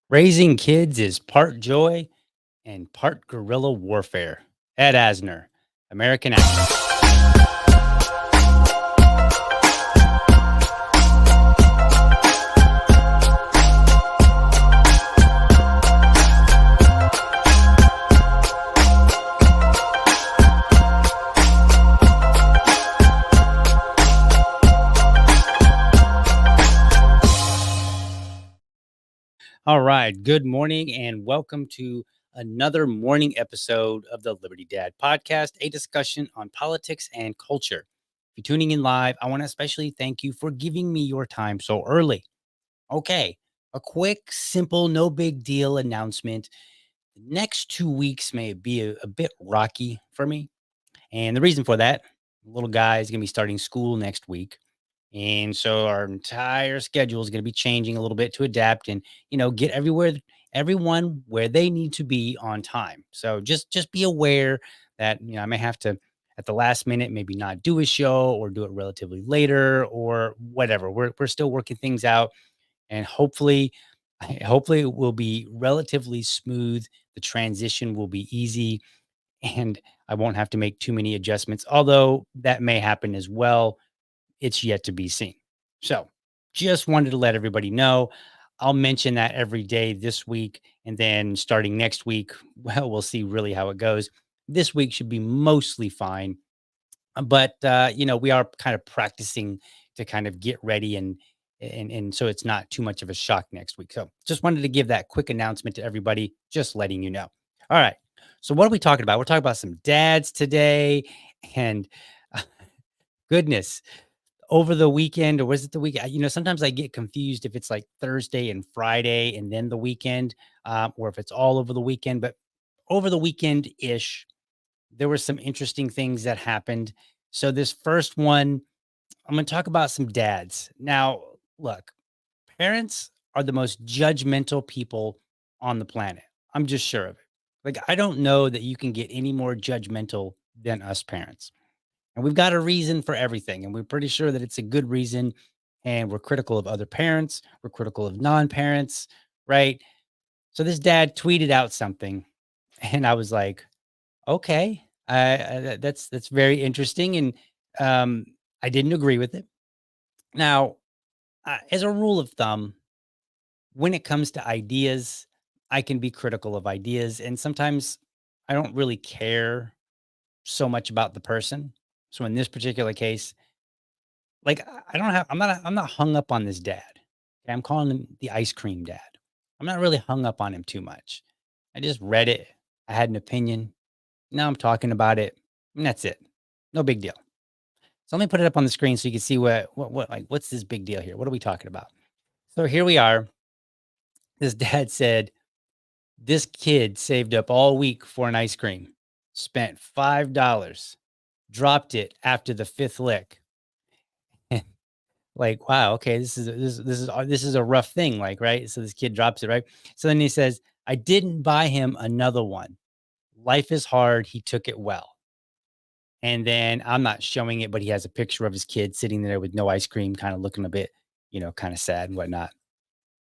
Raising kids is part joy and part guerrilla warfare. Ed Asner, American actor. All right. Good morning and welcome to another morning episode of the Liberty Dad podcast, a discussion on politics and culture. If you're tuning in live, I want to especially thank you for giving me your time so early. Okay. A quick, simple, no big deal announcement. The next 2 weeks may be a bit rocky for me. And the reason for that, the little guy is going to be starting school next week. And so our entire schedule is going to be changing a little bit to adapt and, get everyone where they need to be on time. So just be aware that, I may have to at the last minute maybe not do a show or do it relatively later or whatever. We're still working things out and hopefully it will be relatively smooth. The transition will be easy and I won't have to make too many adjustments, although that may happen as well. It's yet to be seen. So, just wanted to let everybody know. I'll mention that every day this week. And then starting next week, well, we'll see really how it goes. This week should be mostly fine. But we are kind of practicing to kind of get ready and so it's not too much of a shock next week. So just wanted to give that quick announcement to everybody, just letting you know. All right. So what are we talking about? We're talking about some dads today. And goodness, over the weekend, or was it the week? Sometimes I get confused if it's like Thursday and Friday and then the weekend, or if it's all over the weekend. But over the weekend ish, there were some interesting things that happened. So this first one, I'm going to talk about some dads. Now, look, parents are the most judgmental people on the planet. I'm just sure of it. Like, I don't know that you can get any more judgmental than us parents. And we've got a reason for everything. And we're pretty sure that it's a good reason. And we're critical of other parents. We're critical of non parents. Right. So this dad tweeted out something. And I was like, okay, that's very interesting. And I didn't agree with it. Now, as a rule of thumb, when it comes to ideas, I can be critical of ideas. And sometimes I don't really care so much about the person. So in this particular case, like, I don't have I'm not hung up on this dad. Okay, I'm calling him the ice cream dad. I'm not really hung up on him too much. I just read it. I had an opinion. Now I'm talking about it, and that's it. No big deal. So let me put it up on the screen so you can see what's this big deal here? What are we talking about? So here we are. This dad said, this kid saved up all week for an ice cream, spent $5, dropped it after the fifth lick. Like, wow, okay, this is a rough thing, like, right? So this kid drops it, right? So then he says, I didn't buy him another one. Life is hard. He took it well. And then I'm not showing it, but he has a picture of his kid sitting there with no ice cream, kind of looking a bit, kind of sad and whatnot.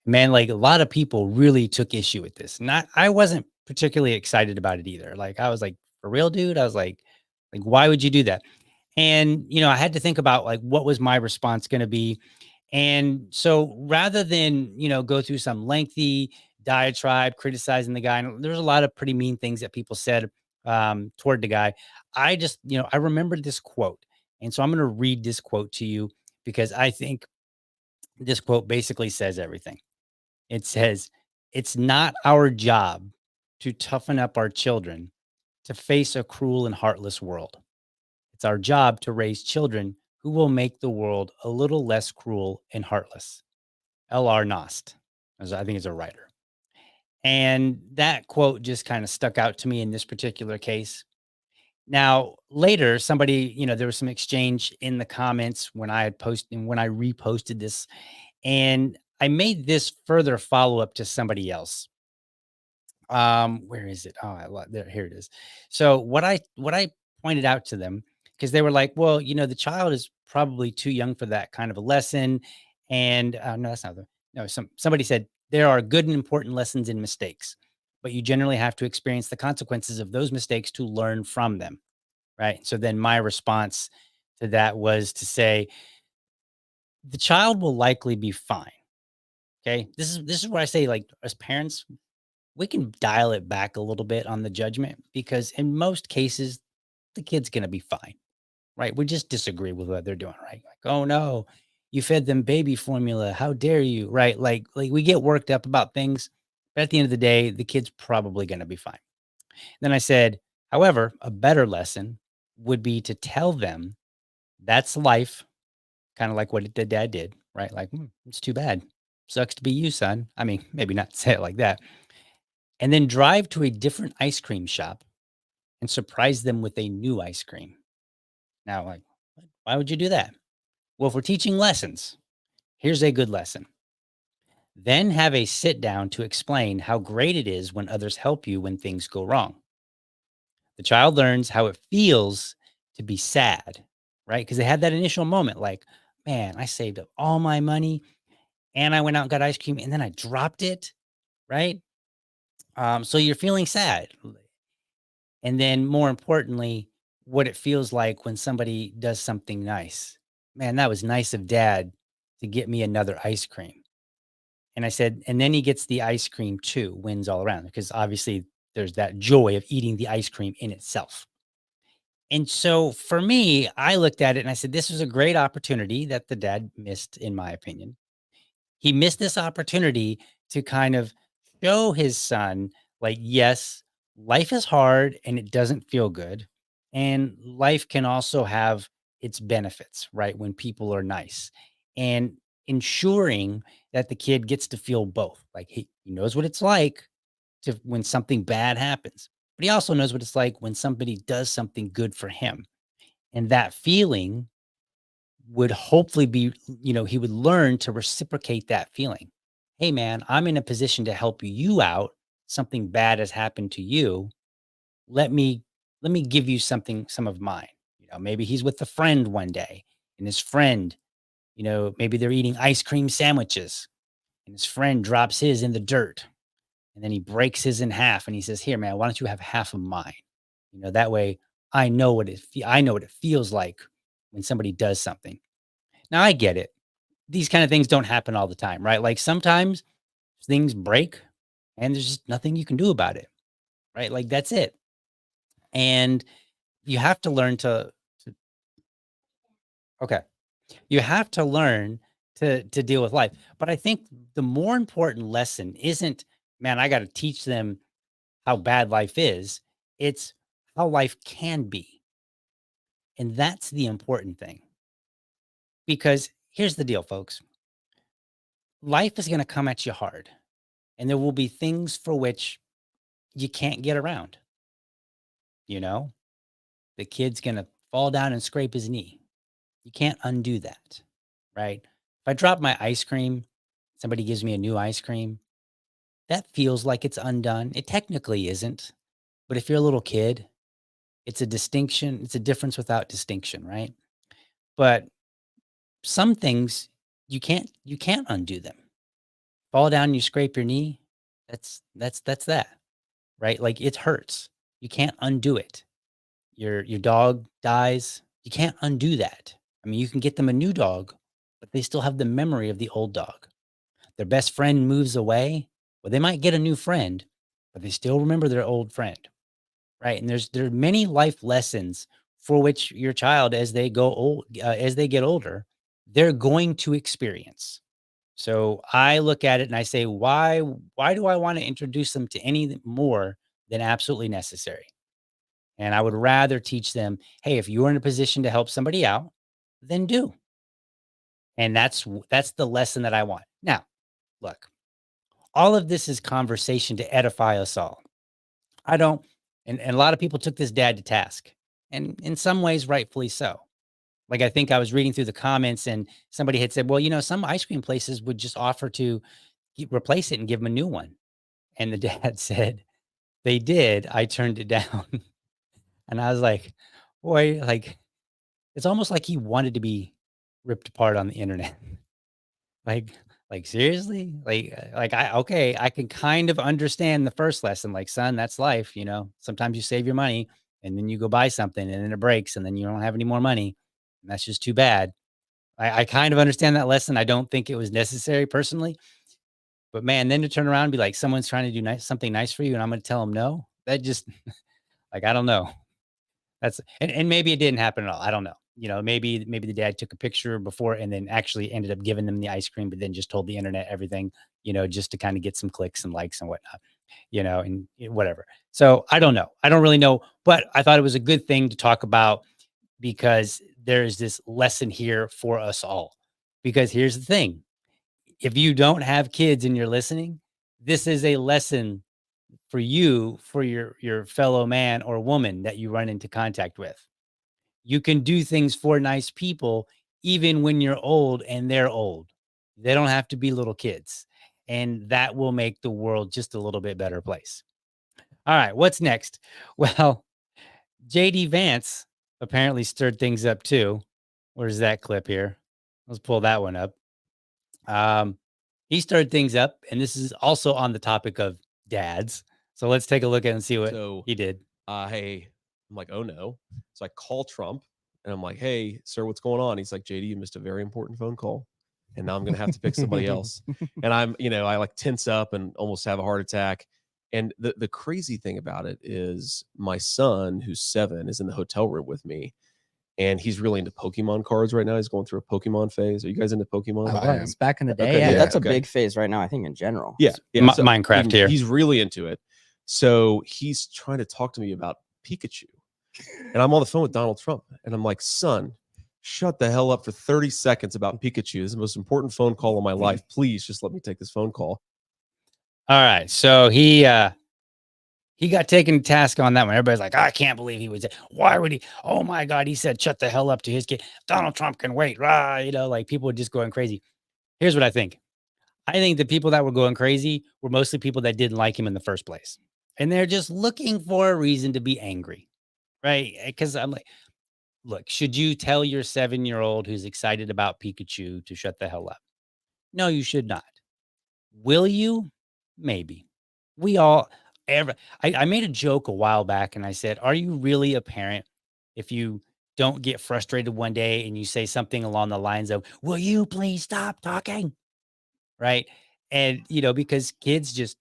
Man, like a lot of people really took issue with this. Not I wasn't particularly excited about it either. Like I was like, for real, dude? I was like, why would you do that? And I had to think about like what was my response going to be. And so rather than, go through some lengthy diatribe criticizing the guy, and there's a lot of pretty mean things that people said toward the guy. I just, I remembered this quote. And so I'm going to read this quote to you because I think this quote basically says everything. It says, it's not our job to toughen up our children to face a cruel and heartless world. It's our job to raise children who will make the world a little less cruel and heartless. L.R. Nost, I think is a writer. And that quote just kind of stuck out to me in this particular case. Now, later, somebody, there was some exchange in the comments when I had posted and when I reposted this. And I made this further follow up to somebody else. Where is it? Oh, there, here it is. So what I pointed out to them, because they were like, well, the child is probably too young for that kind of a lesson. And no, that's not the no, somebody said There are good and important lessons in mistakes, but you generally have to experience the consequences of those mistakes to learn from them. Right. So then my response to that was to say, the child will likely be fine. Okay. This is where I say, like, as parents, we can dial it back a little bit on the judgment because in most cases, the kid's gonna be fine. Right? We just disagree with what they're doing, right? Like, "Oh, no, you fed them baby formula. How dare you?" Right? Like we get worked up about things, but at the end of the day, the kid's probably gonna be fine. Then I said, however, a better lesson would be to tell them that's life, kinda like what the dad did, right? Like, it's too bad. Sucks to be you, son." I mean, maybe not say it like that. And then drive to a different ice cream shop and surprise them with a new ice cream. Now, like, why would you do that? Well, if we're teaching lessons, here's a good lesson. Then have a sit down to explain how great it is when others help you when things go wrong. The child learns how it feels to be sad, right? Because they had that initial moment like, man, I saved up all my money and I went out and got ice cream and then I dropped it, right? So you're feeling sad. And then more importantly, what it feels like when somebody does something nice. Man, that was nice of dad to get me another ice cream. And I said, and then he gets the ice cream too, wins all around because obviously there's that joy of eating the ice cream in itself. And so for me, I looked at it and I said, this was a great opportunity that the dad missed, in my opinion. He missed this opportunity to kind of show his son, like, yes, life is hard and it doesn't feel good. And life can also have its benefits, right? When people are nice and ensuring that the kid gets to feel both. Like he knows what it's like to when something bad happens, but he also knows what it's like when somebody does something good for him. And that feeling would hopefully be, he would learn to reciprocate that feeling. Hey, man, I'm in a position to help you out. Something bad has happened to you. Let me let me give you some of mine. Maybe he's with a friend one day, and his friend, maybe they're eating ice cream sandwiches, and his friend drops his in the dirt, and then he breaks his in half, and he says, "Here, man, why don't you have half of mine?" That way I know what it feels like when somebody does something. Now I get it. These kind of things don't happen all the time, right? Like sometimes things break and there's just nothing you can do about it, right? Like that's it. And you have to learn to okay. You have to learn to deal with life. But I think the more important lesson isn't, man, I got to teach them how bad life is. It's how life can be. And that's the important thing. Because here's the deal, folks. Life is going to come at you hard. And there will be things for which you can't get around. You know, the kid's going to fall down and scrape his knee. You can't undo that, right? If I drop my ice cream, somebody gives me a new ice cream, that feels like it's undone. It technically isn't. But if you're a little kid, it's a distinction, it's a difference without distinction, right? But some things you can't undo them. Fall down, you scrape your knee, that's that, right? Like it hurts. You can't undo it. Your dog dies, you can't undo that. I mean, you can get them a new dog, but they still have the memory of the old dog. Their best friend moves away, well, they might get a new friend, but they still remember their old friend, right? And there are many life lessons for which your child, as they get older, they're going to experience. So I look at it and I say, why do I want to introduce them to any more than absolutely necessary? And I would rather teach them, hey, if you're in a position to help somebody out, then do. And that's the lesson that I want. Now, look, all of this is conversation to edify us all. I don't, and a lot of people took this dad to task, and in some ways, rightfully so. Like I think I was reading through the comments, and somebody had said, "Well, some ice cream places would just offer to replace it and give them a new one." And the dad said, "They did. I turned it down." And I was like, "Boy, like it's almost like he wanted to be ripped apart on the internet." Like Like, seriously? I can kind of understand the first lesson, like, son, that's life, sometimes you save your money and then you go buy something and then it breaks and then you don't have any more money. And that's just too bad. I kind of understand that lesson. I don't think it was necessary personally, but man, then to turn around and be like, someone's trying to do something nice for you and I'm going to tell them no. That just like, I don't know. And maybe it didn't happen at all. I don't know. Maybe the dad took a picture before and then actually ended up giving them the ice cream, but then just told the internet everything, just to kind of get some clicks and likes and whatnot, and whatever. So I don't know. I don't really know, but I thought it was a good thing to talk about because there is this lesson here for us all. Because here's the thing. If you don't have kids and you're listening, this is a lesson for you, for your fellow man or woman that you run into contact with. You can do things for nice people even when you're old and they're old. They don't have to be little kids. And that will make the world just a little bit better place. All right, what's next? Well, JD Vance apparently stirred things up too. Where's that clip here? Let's pull that one up. Um, he stirred things up, and this is also on the topic of dads. So let's take a look at it and see what So, he did. hey, I'm like, oh no. So I call Trump and I'm like, hey, sir, what's going on? He's like, JD, you missed a very important phone call. And now I'm going to have to pick somebody else. And I like tense up and almost have a heart attack. And the crazy thing about it is my son, who's 7, is in the hotel room with me. And he's really into Pokemon cards right now. He's going through a Pokemon phase. Are you guys into Pokemon? I was back in the day. Okay, yeah. yeah, That's a okay. big phase right now, I think, in general. Yeah. So Minecraft here. He's really into it. So he's trying to talk to me about Pikachu. And I'm on the phone with Donald Trump. And I'm like, son, shut the hell up for 30 seconds about Pikachu. This is the most important phone call of my life. Please just let me take this phone call. All right. So he got taken to task on that one. Everybody's like, I can't believe he would say, why would he? Oh my God. He said, shut the hell up to his kid. Donald Trump can wait. Rah, like people were just going crazy. Here's what I think. I think the people that were going crazy were mostly people that didn't like him in the first place. And they're just looking for a reason to be angry. Right. Because I'm like, look, should you tell your 7-year-old who's excited about Pikachu to shut the hell up? No, you should not. Will you? Maybe. We all I made a joke a while back and I said, are you really a parent if you don't get frustrated one day and you say something along the lines of, will you please stop talking? Right. And, because kids just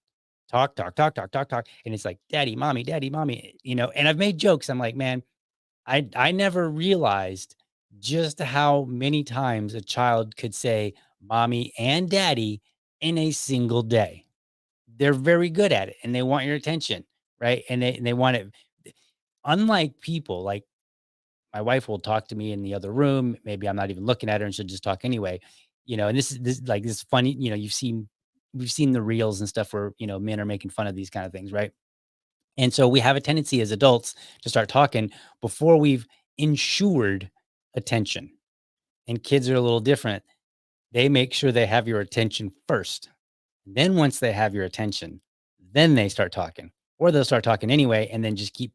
talk, talk, talk, talk, talk, talk. And it's like, daddy, mommy, and I've made jokes. I'm like, man, I never realized just how many times a child could say mommy and daddy in a single day. They're very good at it and they want your attention, right? And they want it. Unlike people, like my wife will talk to me in the other room. Maybe I'm not even looking at her and she'll just talk anyway. And this is like this funny, we've seen the reels and stuff where, men are making fun of these kind of things, right? And so we have a tendency as adults to start talking before we've ensured attention. And kids are a little different. They make sure they have your attention first. Then once they have your attention, then they start talking, or they'll start talking anyway, and then just keep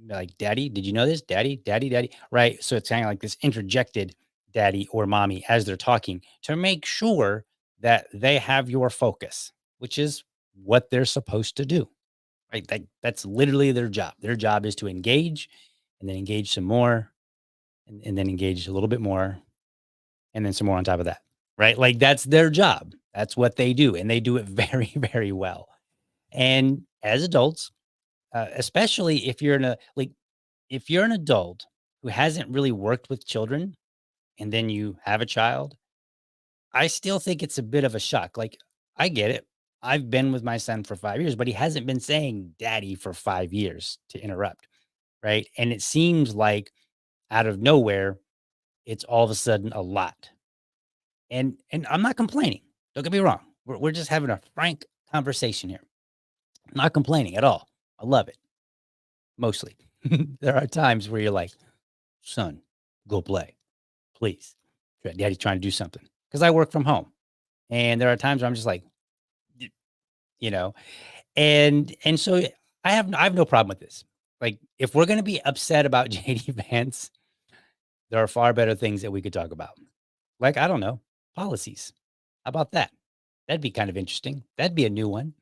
like, daddy, did you know this? Daddy, daddy, daddy. Right. So it's kind of like this interjected daddy or mommy as they're talking to make sure that they have your focus, which is what they're supposed to do. Right. That's literally their job. Their job is to engage and then engage some more and then engage a little bit more and then some more on top of that. Right. Like that's their job. That's what they do. And they do it very, very well. And as adults, especially if you're if you're an adult who hasn't really worked with children and then you have a child, I still think it's a bit of a shock. Like, I get it. I've been with my son for 5 years, but he hasn't been saying daddy for 5 years to interrupt. Right. And it seems like out of nowhere, it's all of a sudden a lot. And I'm not complaining. Don't get me wrong. We're just having a frank conversation here. I'm not complaining at all. I love it. Mostly. There are times where you're like, son, go play, please. Daddy's trying to do something. Because I work from home. And there are times where I'm just like, you know, and so I have no problem with this. Like, if we're gonna be upset about JD Vance, there are far better things that we could talk about. Like, I don't know, policies. How about that? That'd be kind of interesting. That'd be a new one.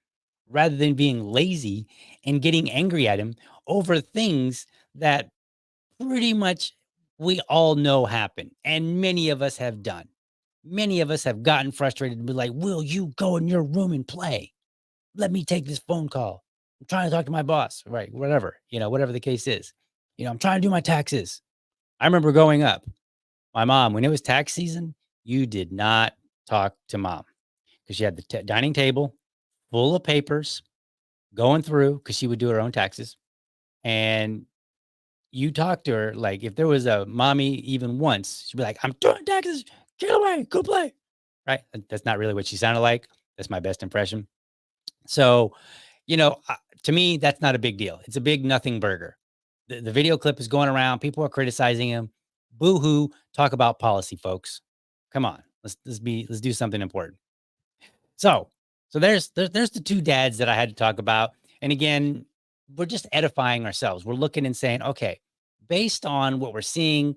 Rather than being lazy and getting angry at him over things that pretty much we all know happen and many of us have done. Many of us have gotten frustrated and be like, "Will you go in your room and play? Let me take this phone call. I'm trying to talk to my boss." Right, whatever, whatever the case is. "I'm trying to do my taxes." I remember growing up, my mom, when it was tax season, you did not talk to mom because she had the dining table full of papers going through because she would do her own taxes. And you talk to her like if there was a mommy even once, she'd be like, "I'm doing taxes. Get away. Go play." Right? That's not really what she sounded like. That's my best impression. So, to me, that's not a big deal. It's a big nothing burger. The video clip is going around. People are criticizing him. Boo hoo. Talk about policy, folks. Come on. Let's do something important. So, there's the two dads that I had to talk about. And again, we're just edifying ourselves. We're looking and saying, okay, based on what we're seeing,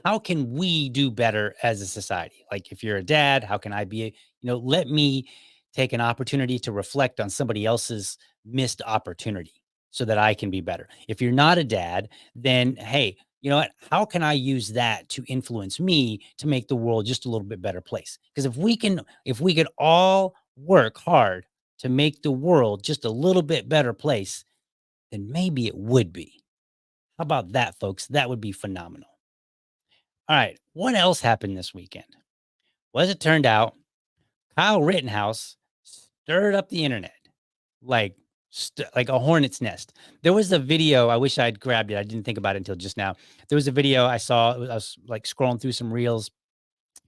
how can we do better as a society? Like if you're a dad, how can I be, let me take an opportunity to reflect on somebody else's missed opportunity so that I can be better. If you're not a dad, then hey, you know what? How can I use that to influence me to make the world just a little bit better place? Because if we could all work hard to make the world just a little bit better place, then maybe it would be. How about that, folks? That would be phenomenal. All right. What else happened this weekend? Well, as it turned out, Kyle Rittenhouse stirred up the internet like like a hornet's nest. There was a video. I wish I'd grabbed it. I didn't think about it until just now. There was a video I saw. I was like scrolling through some reels,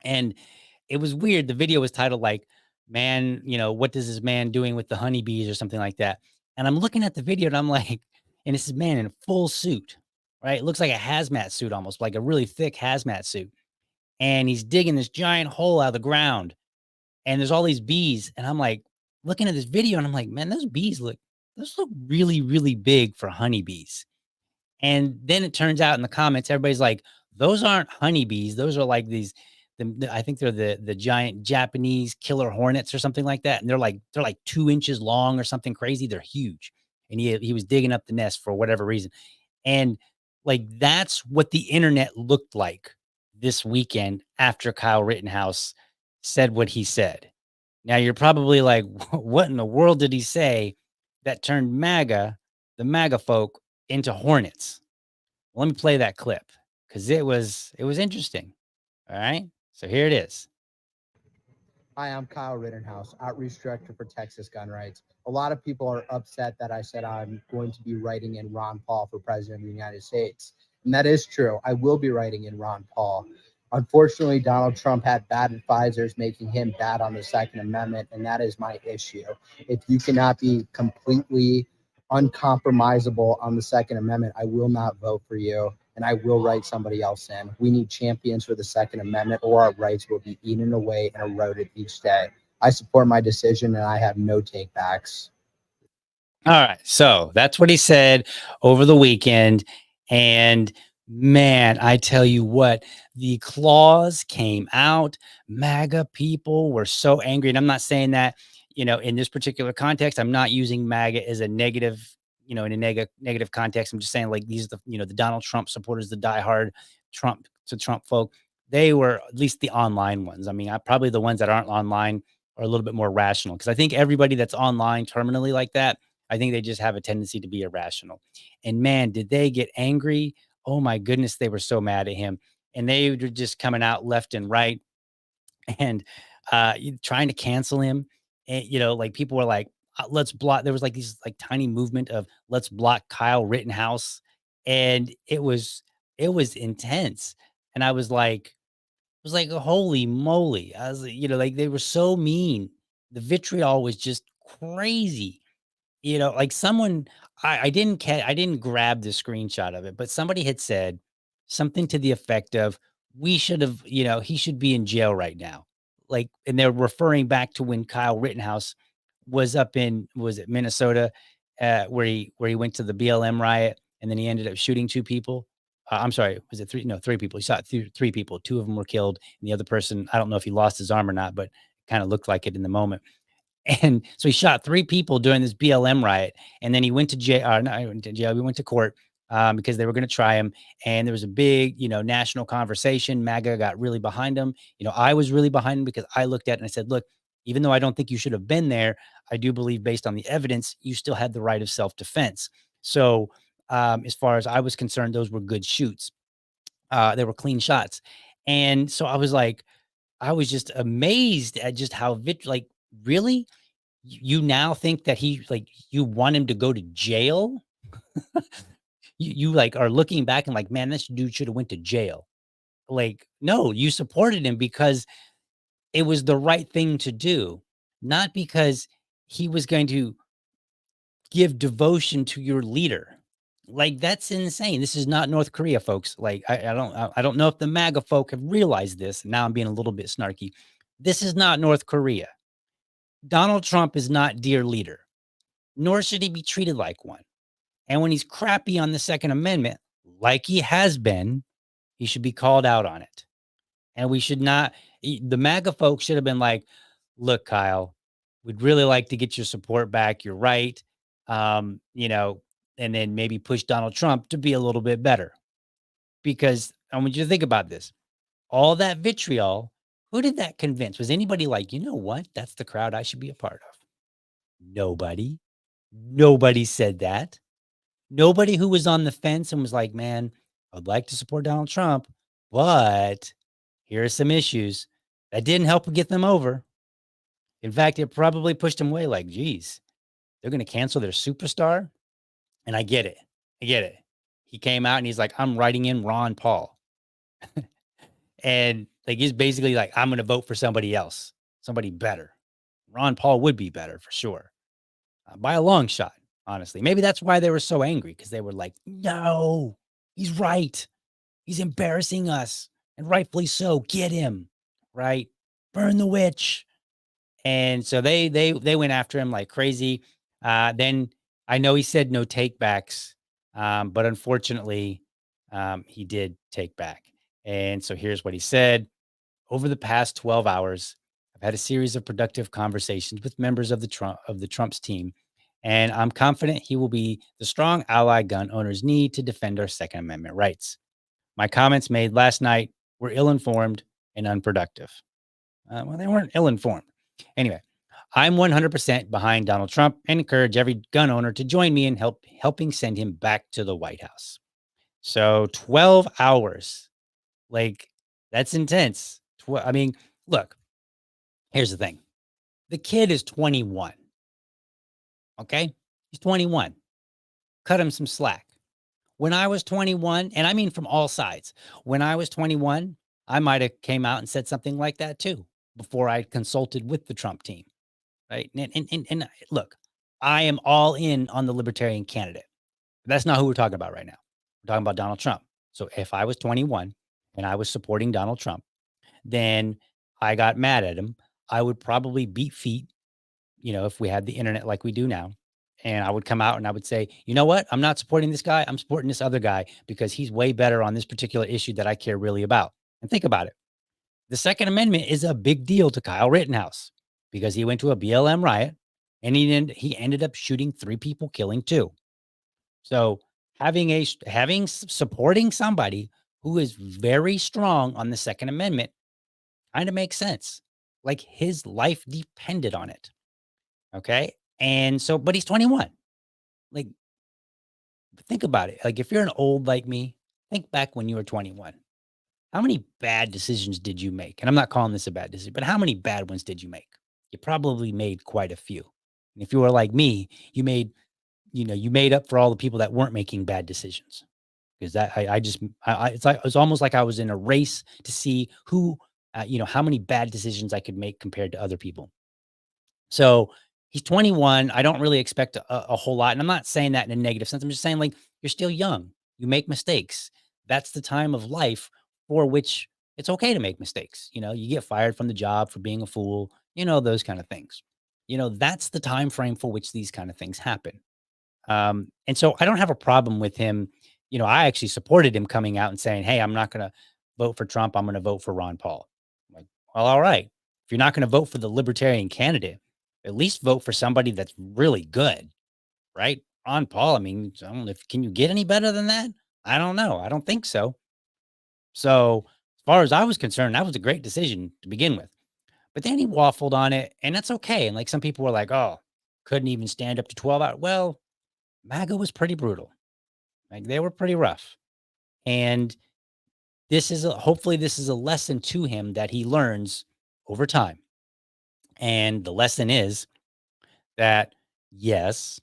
and it was weird. The video was titled like, "Man, what does this man doing with the honeybees?" or something like that. And I'm looking at the video, and I'm like, and this is man in a full suit, right? It looks like a hazmat suit, almost like a really thick hazmat suit, and he's digging this giant hole out of the ground, and there's all these bees, and I'm like looking at this video and I'm like, man, those look really, really big for honeybees. And then it turns out in the comments, everybody's like, those aren't honeybees. Those are like I think they're the giant Japanese killer hornets or something like that. And they're like 2 inches long or something crazy. They're huge. And he was digging up the nest for whatever reason. And like that's what the internet looked like this weekend after Kyle Rittenhouse said what he said. Now you're probably like, what in the world did he say that turned the MAGA folk, into hornets? Well, let me play that clip because it was interesting. All right. So here it is. Hi, I'm Kyle Rittenhouse, Outreach Director for Texas Gun Rights. A lot of people are upset that I said I'm going to be writing in Ron Paul for President of the United States. And that is true. I will be writing in Ron Paul. Unfortunately, Donald Trump had bad advisors making him bad on the Second Amendment, and that is my issue. If you cannot be completely uncompromisable on the Second Amendment, I will not vote for you, and I will write somebody else in. We need champions for the Second Amendment, or our rights will be eaten away and eroded each day. I support my decision, and I have no takebacks. All right. So that's what he said over the weekend. And man, I tell you what, the claws came out. MAGA people were so angry. And I'm not saying that, in this particular context, I'm not using MAGA as a negative, in a negative context. I'm just saying like these are the Donald Trump supporters, the diehard Trump folk. They were at least the online ones. I mean, probably the ones that aren't online are a little bit more rational because I think everybody that's online terminally like that, I think they just have a tendency to be irrational. And man, did they get angry? Oh my goodness, they were so mad at him. And they were just coming out left and right and trying to cancel him. And like people were like, let's block. There was like these like tiny movement of let's block Kyle Rittenhouse. And it was intense. And I was like, holy moly. I was, like they were so mean. The vitriol was just crazy. Like someone, I didn't grab the screenshot of it, but somebody had said something to the effect of, we should have, he should be in jail right now. Like, and they're referring back to when Kyle Rittenhouse was up was it Minnesota, where he went to the BLM riot and then he ended up shooting two people. I'm sorry, was it three? No, three people. He shot three people. Two of them were killed, and the other person, I don't know if he lost his arm or not, but kind of looked like it in the moment. And so he shot 3 people during this BLM riot, and then he went to jail. Not he went to jail. We went to court because they were going to try him. And there was a big, national conversation. MAGA got really behind him. I was really behind him because I looked at it and I said, look, even though I don't think you should have been there, I do believe based on the evidence, you still had the right of self-defense. So as far as I was concerned, those were good shoots. They were clean shots. And so I was like, I was just amazed at just how really? You now think that you want him to go to jail? You like are looking back and like, man, this dude should have went to jail. Like, no, you supported him because it was the right thing to do, not because he was going to give devotion to your leader. Like, that's insane. This is not North Korea, folks. Like, I don't know if the MAGA folk have realized this. Now I'm being a little bit snarky. This is not North Korea. Donald Trump is not dear leader, nor should he be treated like one. And when he's crappy on the Second Amendment, like he has been, he should be called out on it. And we should not, the MAGA folks should have been like, look, Kyle, we'd really like to get your support back. You're right. And then maybe push Donald Trump to be a little bit better. Because I want you to think about this. All that vitriol, who did that convince? Was anybody like, you know what? That's the crowd I should be a part of? Nobody. Nobody said that. Nobody who was on the fence and was like, man, I'd like to support Donald Trump, but here are some issues. That didn't help get them over. In fact, it probably pushed them away like, geez, they're going to cancel their superstar. And I get it. I get it. He came out and he's like, I'm writing in Ron Paul. And like, he's basically like, I'm going to vote for somebody else, somebody better. Ron Paul would be better for sure. By a long shot, honestly. Maybe that's why they were so angry, because they were like, no, he's right. He's embarrassing us, and rightfully so. Get him, right? Burn the witch. And so they went after him like crazy. Then I know he said no takebacks, but unfortunately, he did take back. And so here's what he said. Over the past 12 hours, I've had a series of productive conversations with members of the Trump's team, and I'm confident he will be the strong ally gun owners need to defend our Second Amendment rights. My comments made last night were ill-informed and unproductive. Well, they weren't ill-informed. Anyway, I'm 100% behind Donald Trump and encourage every gun owner to join me in helping send him back to the White House. So 12 hours, like, that's intense. I mean, look, here's the thing. The kid is 21. Okay? He's 21. Cut him some slack. When I was 21, and I mean from all sides, when I was 21, I might have came out and said something like that too before I consulted with the Trump team, right? And look, I am all in on the libertarian candidate. That's not who we're talking about right now. We're talking about Donald Trump. So if I was 21 and I was supporting Donald Trump, then I got mad at him, I would probably beat feet, if we had the internet like we do now. And I would come out and I would say, you know what? I'm not supporting this guy. I'm supporting this other guy because he's way better on this particular issue that I care really about. And think about it. The Second Amendment is a big deal to Kyle Rittenhouse because he went to a BLM riot and he ended up shooting 3 people, killing 2. So supporting somebody who is very strong on the Second Amendment kind of makes sense. Like, his life depended on it. Okay. And so, but he's 21. Like, think about it. Like, if you're an old like me, think back when you were 21. How many bad decisions did you make? And I'm not calling this a bad decision, but how many bad ones did you make? You probably made quite a few. And if you were like me, you made up for all the people that weren't making bad decisions. Because it's almost like I was in a race to see who, how many bad decisions I could make compared to other people. So he's 21. I don't really expect a whole lot. And I'm not saying that in a negative sense. I'm just saying, like, you're still young. You make mistakes. That's the time of life for which it's okay to make mistakes. You get fired from the job for being a fool, those kind of things. That's the time frame for which these kind of things happen. And so I don't have a problem with him. I actually supported him coming out and saying, hey, I'm not going to vote for Trump. I'm going to vote for Ron Paul. I'm like, well, all right, If you're not going to vote for the libertarian candidate, at least vote for somebody that's really good, right? Ron Paul, I mean, I don't know can you get any better than that? I don't know. I don't think so. So, as far as I was concerned, that was a great decision to begin with. But then he waffled on it, and that's okay. And like some people were like, oh, couldn't even stand up to 12 hours. Well, MAGA was pretty brutal. Like they were pretty rough. And hopefully this is a lesson to him that he learns over time. And the lesson is that yes,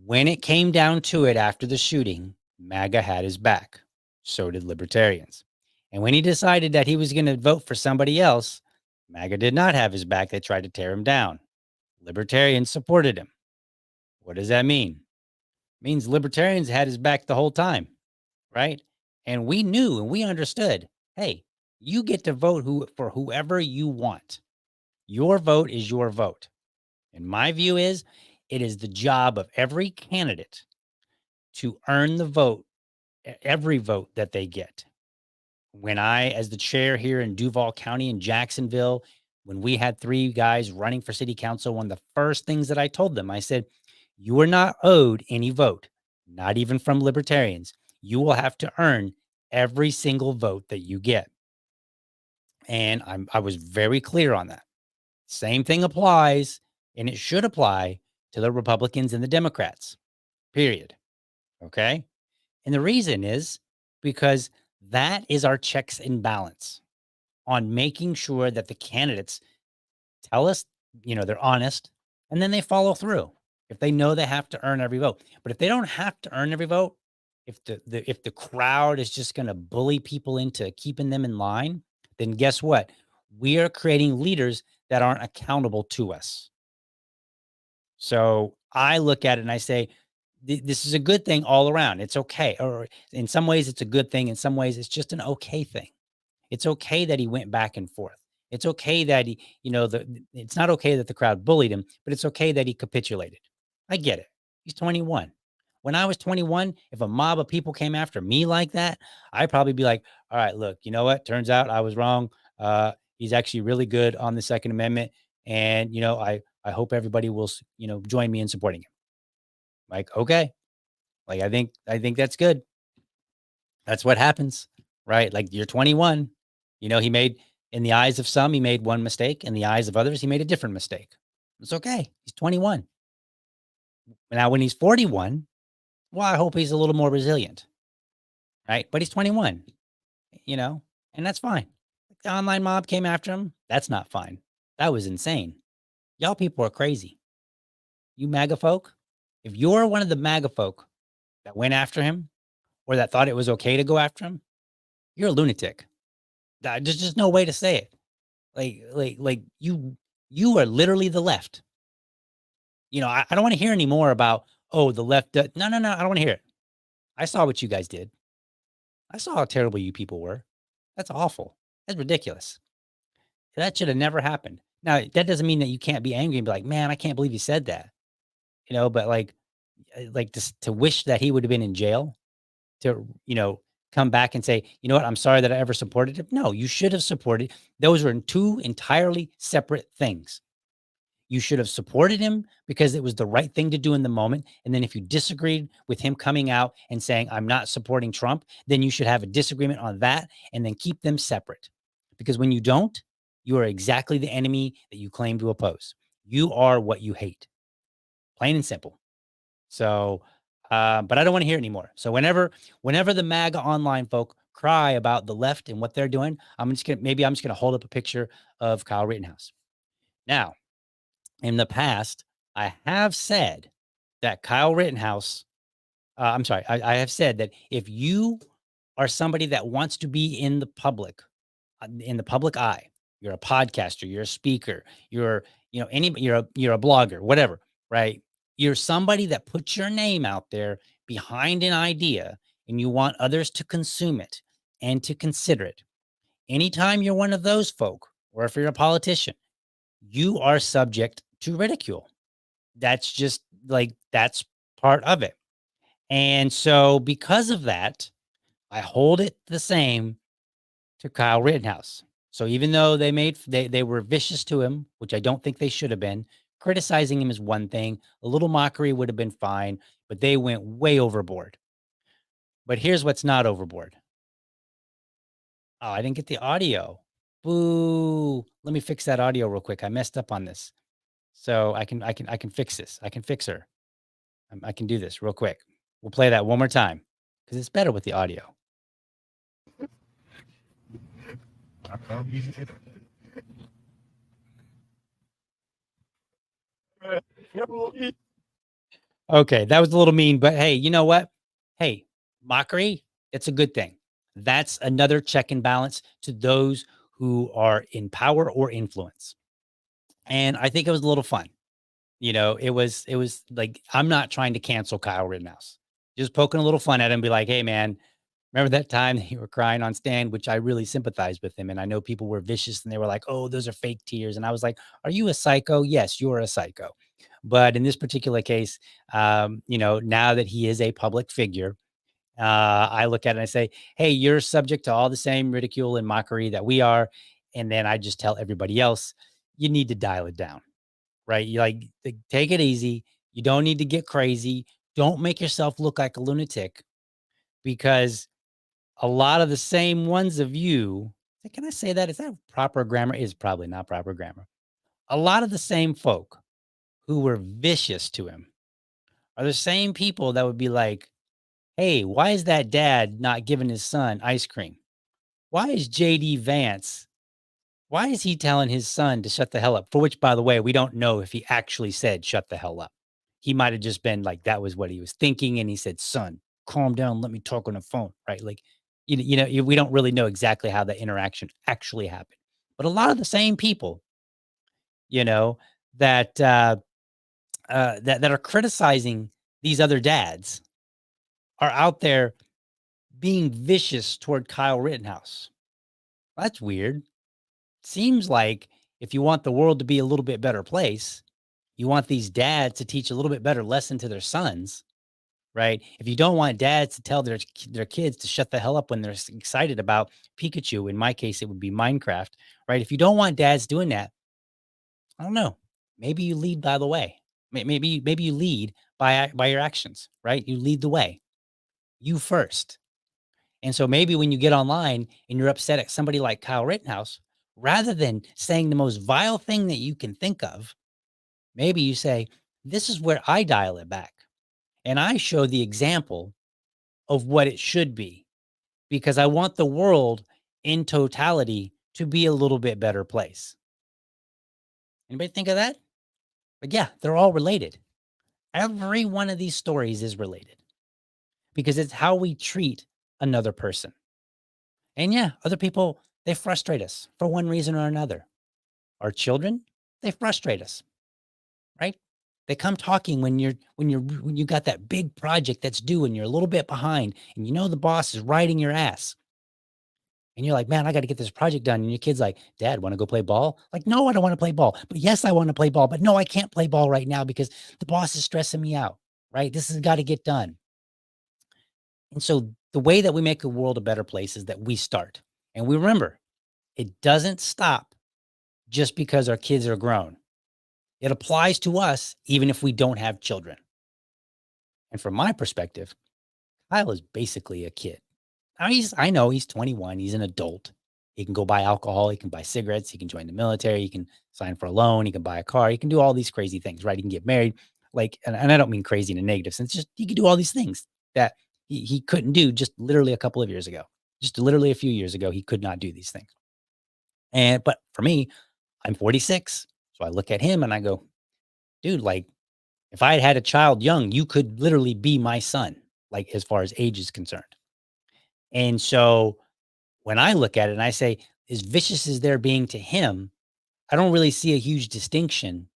when it came down to it after the shooting, MAGA had his back. So did libertarians. And when he decided that he was going to vote for somebody else, MAGA did not have his back. They tried to tear him down. Libertarians supported him. What does that mean? It means libertarians had his back the whole time, right? And we knew and we understood, hey, you get to vote for whoever you want. Your vote is your vote. And my view is it is the job of every candidate to earn the vote, every vote that they get. When I, as the chair here in Duval County in Jacksonville, when we had 3 guys running for city council, one of the first things that I told them, I said, you are not owed any vote, not even from libertarians. You will have to earn every single vote that you get. And I was very clear on that. Same thing applies, and it should apply to the Republicans and the Democrats, period. Okay. And the reason is because that is our checks and balance on making sure that the candidates tell us, they're honest, and then they follow through. If they know they have to earn every vote, but if they don't have to earn every vote, if the crowd is just going to bully people into keeping them in line, then guess what? We are creating leaders that aren't accountable to us. So I look at it and I say, this is a good thing all around. It's okay. Or in some ways it's a good thing. In some ways it's just an okay thing. It's okay that he went back and forth. It's okay that he, it's not okay that the crowd bullied him, but it's okay that he capitulated. I get it. He's 21. When I was 21, if a mob of people came after me like that, I'd probably be like, all right, look, you know what? Turns out I was wrong. He's actually really good on the Second Amendment. And, I hope everybody will, join me in supporting him. Like, okay. Like, I think that's good. That's what happens, right? Like you're 21, he made, in the eyes of some, he made one mistake. In the eyes of others, he made a different mistake. It's okay. He's 21. Now, when he's 41, well, I hope he's a little more resilient, right? But he's 21, and that's fine. The online mob came after him. That's not fine. That was insane. Y'all people are crazy. You MAGA folk, if you're one of the MAGA folk that went after him or that thought it was okay to go after him, you're a lunatic. There's just no way to say it. Like you are literally the left. I don't want to hear any more about, oh, the left. No. I don't want to hear it. I saw what you guys did. I saw how terrible you people were. That's awful. That's ridiculous. That should have never happened. Now, that doesn't mean that you can't be angry and be like, man, I can't believe you said that. But like to wish that he would have been in jail to, come back and say, you know what, I'm sorry that I ever supported him. No, you should have supported. Those were 2 entirely separate things. You should have supported him because it was the right thing to do in the moment. And then if you disagreed with him coming out and saying, I'm not supporting Trump, then you should have a disagreement on that and then keep them separate. Because when you don't, you are exactly the enemy that you claim to oppose. You are what you hate. Plain and simple. So, but I don't want to hear it anymore. So whenever the MAGA online folk cry about the left and what they're doing, I'm just gonna hold up a picture of Kyle Rittenhouse. Now, in the past, I have said that Kyle Rittenhouse, I have said that if you are somebody that wants to be in the public eye, you're a podcaster, you're a speaker, you're a blogger, whatever, right? You're somebody that puts your name out there behind an idea and you want others to consume it and to consider it. Anytime you're one of those folk, or if you're a politician, you are subject to ridicule. That's just that's part of it. And so because of that, I hold it the same to Kyle Rittenhouse. So even though they were vicious to him, which I don't think they should have been, criticizing him is one thing. A little mockery would have been fine, but they went way overboard. But here's what's not overboard. Oh, I didn't get the audio. Boo. Let me fix that audio real quick. I messed up on this. So I can fix this. I can fix her. I can do this real quick. We'll play that one more time because it's better with the audio. Okay, that was a little mean, but hey, you know what? Hey, mockery, it's a good thing. That's another check and balance to those who are in power or influence. And I think it was a little fun. It was like, I'm not trying to cancel Kyle Rittenhouse. Just poking a little fun at him, be like, hey man, remember that time that you were crying on stand, which I really sympathize with him. And I know people were vicious and they were like, oh, those are fake tears. And I was like, are you a psycho? Yes, you're a psycho. But in this particular case, now that he is a public figure, I look at it and I say, hey, you're subject to all the same ridicule and mockery that we are. And then I just tell everybody else, you need to dial it down, right? You take it easy. You don't need to get crazy. Don't make yourself look like a lunatic because a lot of the same ones of you, can I say that? Is that proper grammar? Is probably not proper grammar. A lot of the same folk who were vicious to him are the same people that would be like, hey, why is that dad not giving his son ice cream? Why is JD Vance? Why is he telling his son to shut the hell up? For which, by the way, we don't know if he actually said shut the hell up. He might have just been like, that was what he was thinking. And he said, son, calm down. Let me talk on the phone. Right. Like, we don't really know exactly how the interaction actually happened. But a lot of the same people, you know, that, that are criticizing these other dads are out there being vicious toward Kyle Rittenhouse. That's weird. Seems like if you want the world to be a little bit better place, you want these dads to teach a little bit better lesson to their sons, right? If you don't want dads to tell their kids to shut the hell up when they're excited about Pikachu, in my case, it would be Minecraft, right? If you don't want dads doing that, I don't know. Maybe you lead by the way. Maybe you lead by your actions, right? You lead the way. You first. And so maybe when you get online and you're upset at somebody like Kyle Rittenhouse, rather than saying the most vile thing that you can think of, maybe you say, this is where I dial it back. And I show the example of what it should be because I want the world in totality to be a little bit better place. Anybody think of that? But yeah, they're all related. Every one of these stories is related because it's how we treat another person. And yeah, other people, they frustrate us for one reason or another. Our children, they frustrate us, right? They come talking when you got that big project that's due and you're a little bit behind and you know the boss is riding your ass. And you're like, man, I got to get this project done. And your kid's like, Dad, want to go play ball? Like, no, I don't want to play ball. But yes, I want to play ball. But no, I can't play ball right now because the boss is stressing me out, right? This has got to get done. And so the way that we make the world a better place is that we start. And we remember, it doesn't stop just because our kids are grown. It applies to us even if we don't have children. And from my perspective, Kyle is basically a kid. Now I know he's 21, he's an adult. He can go buy alcohol, he can buy cigarettes, he can join the military, he can sign for a loan, he can buy a car, he can do all these crazy things, right? He can get married. Like, and I don't mean crazy in a negative sense, just he can do all these things that he couldn't do just literally a couple of years ago. Just literally a few years ago, he could not do these things. But for me, I'm 46. So I look at him and I go, dude, like if I had had a child young, you could literally be my son, like as far as age is concerned. And so when I look at it and I say, as vicious as they're being to him, I don't really see a huge distinction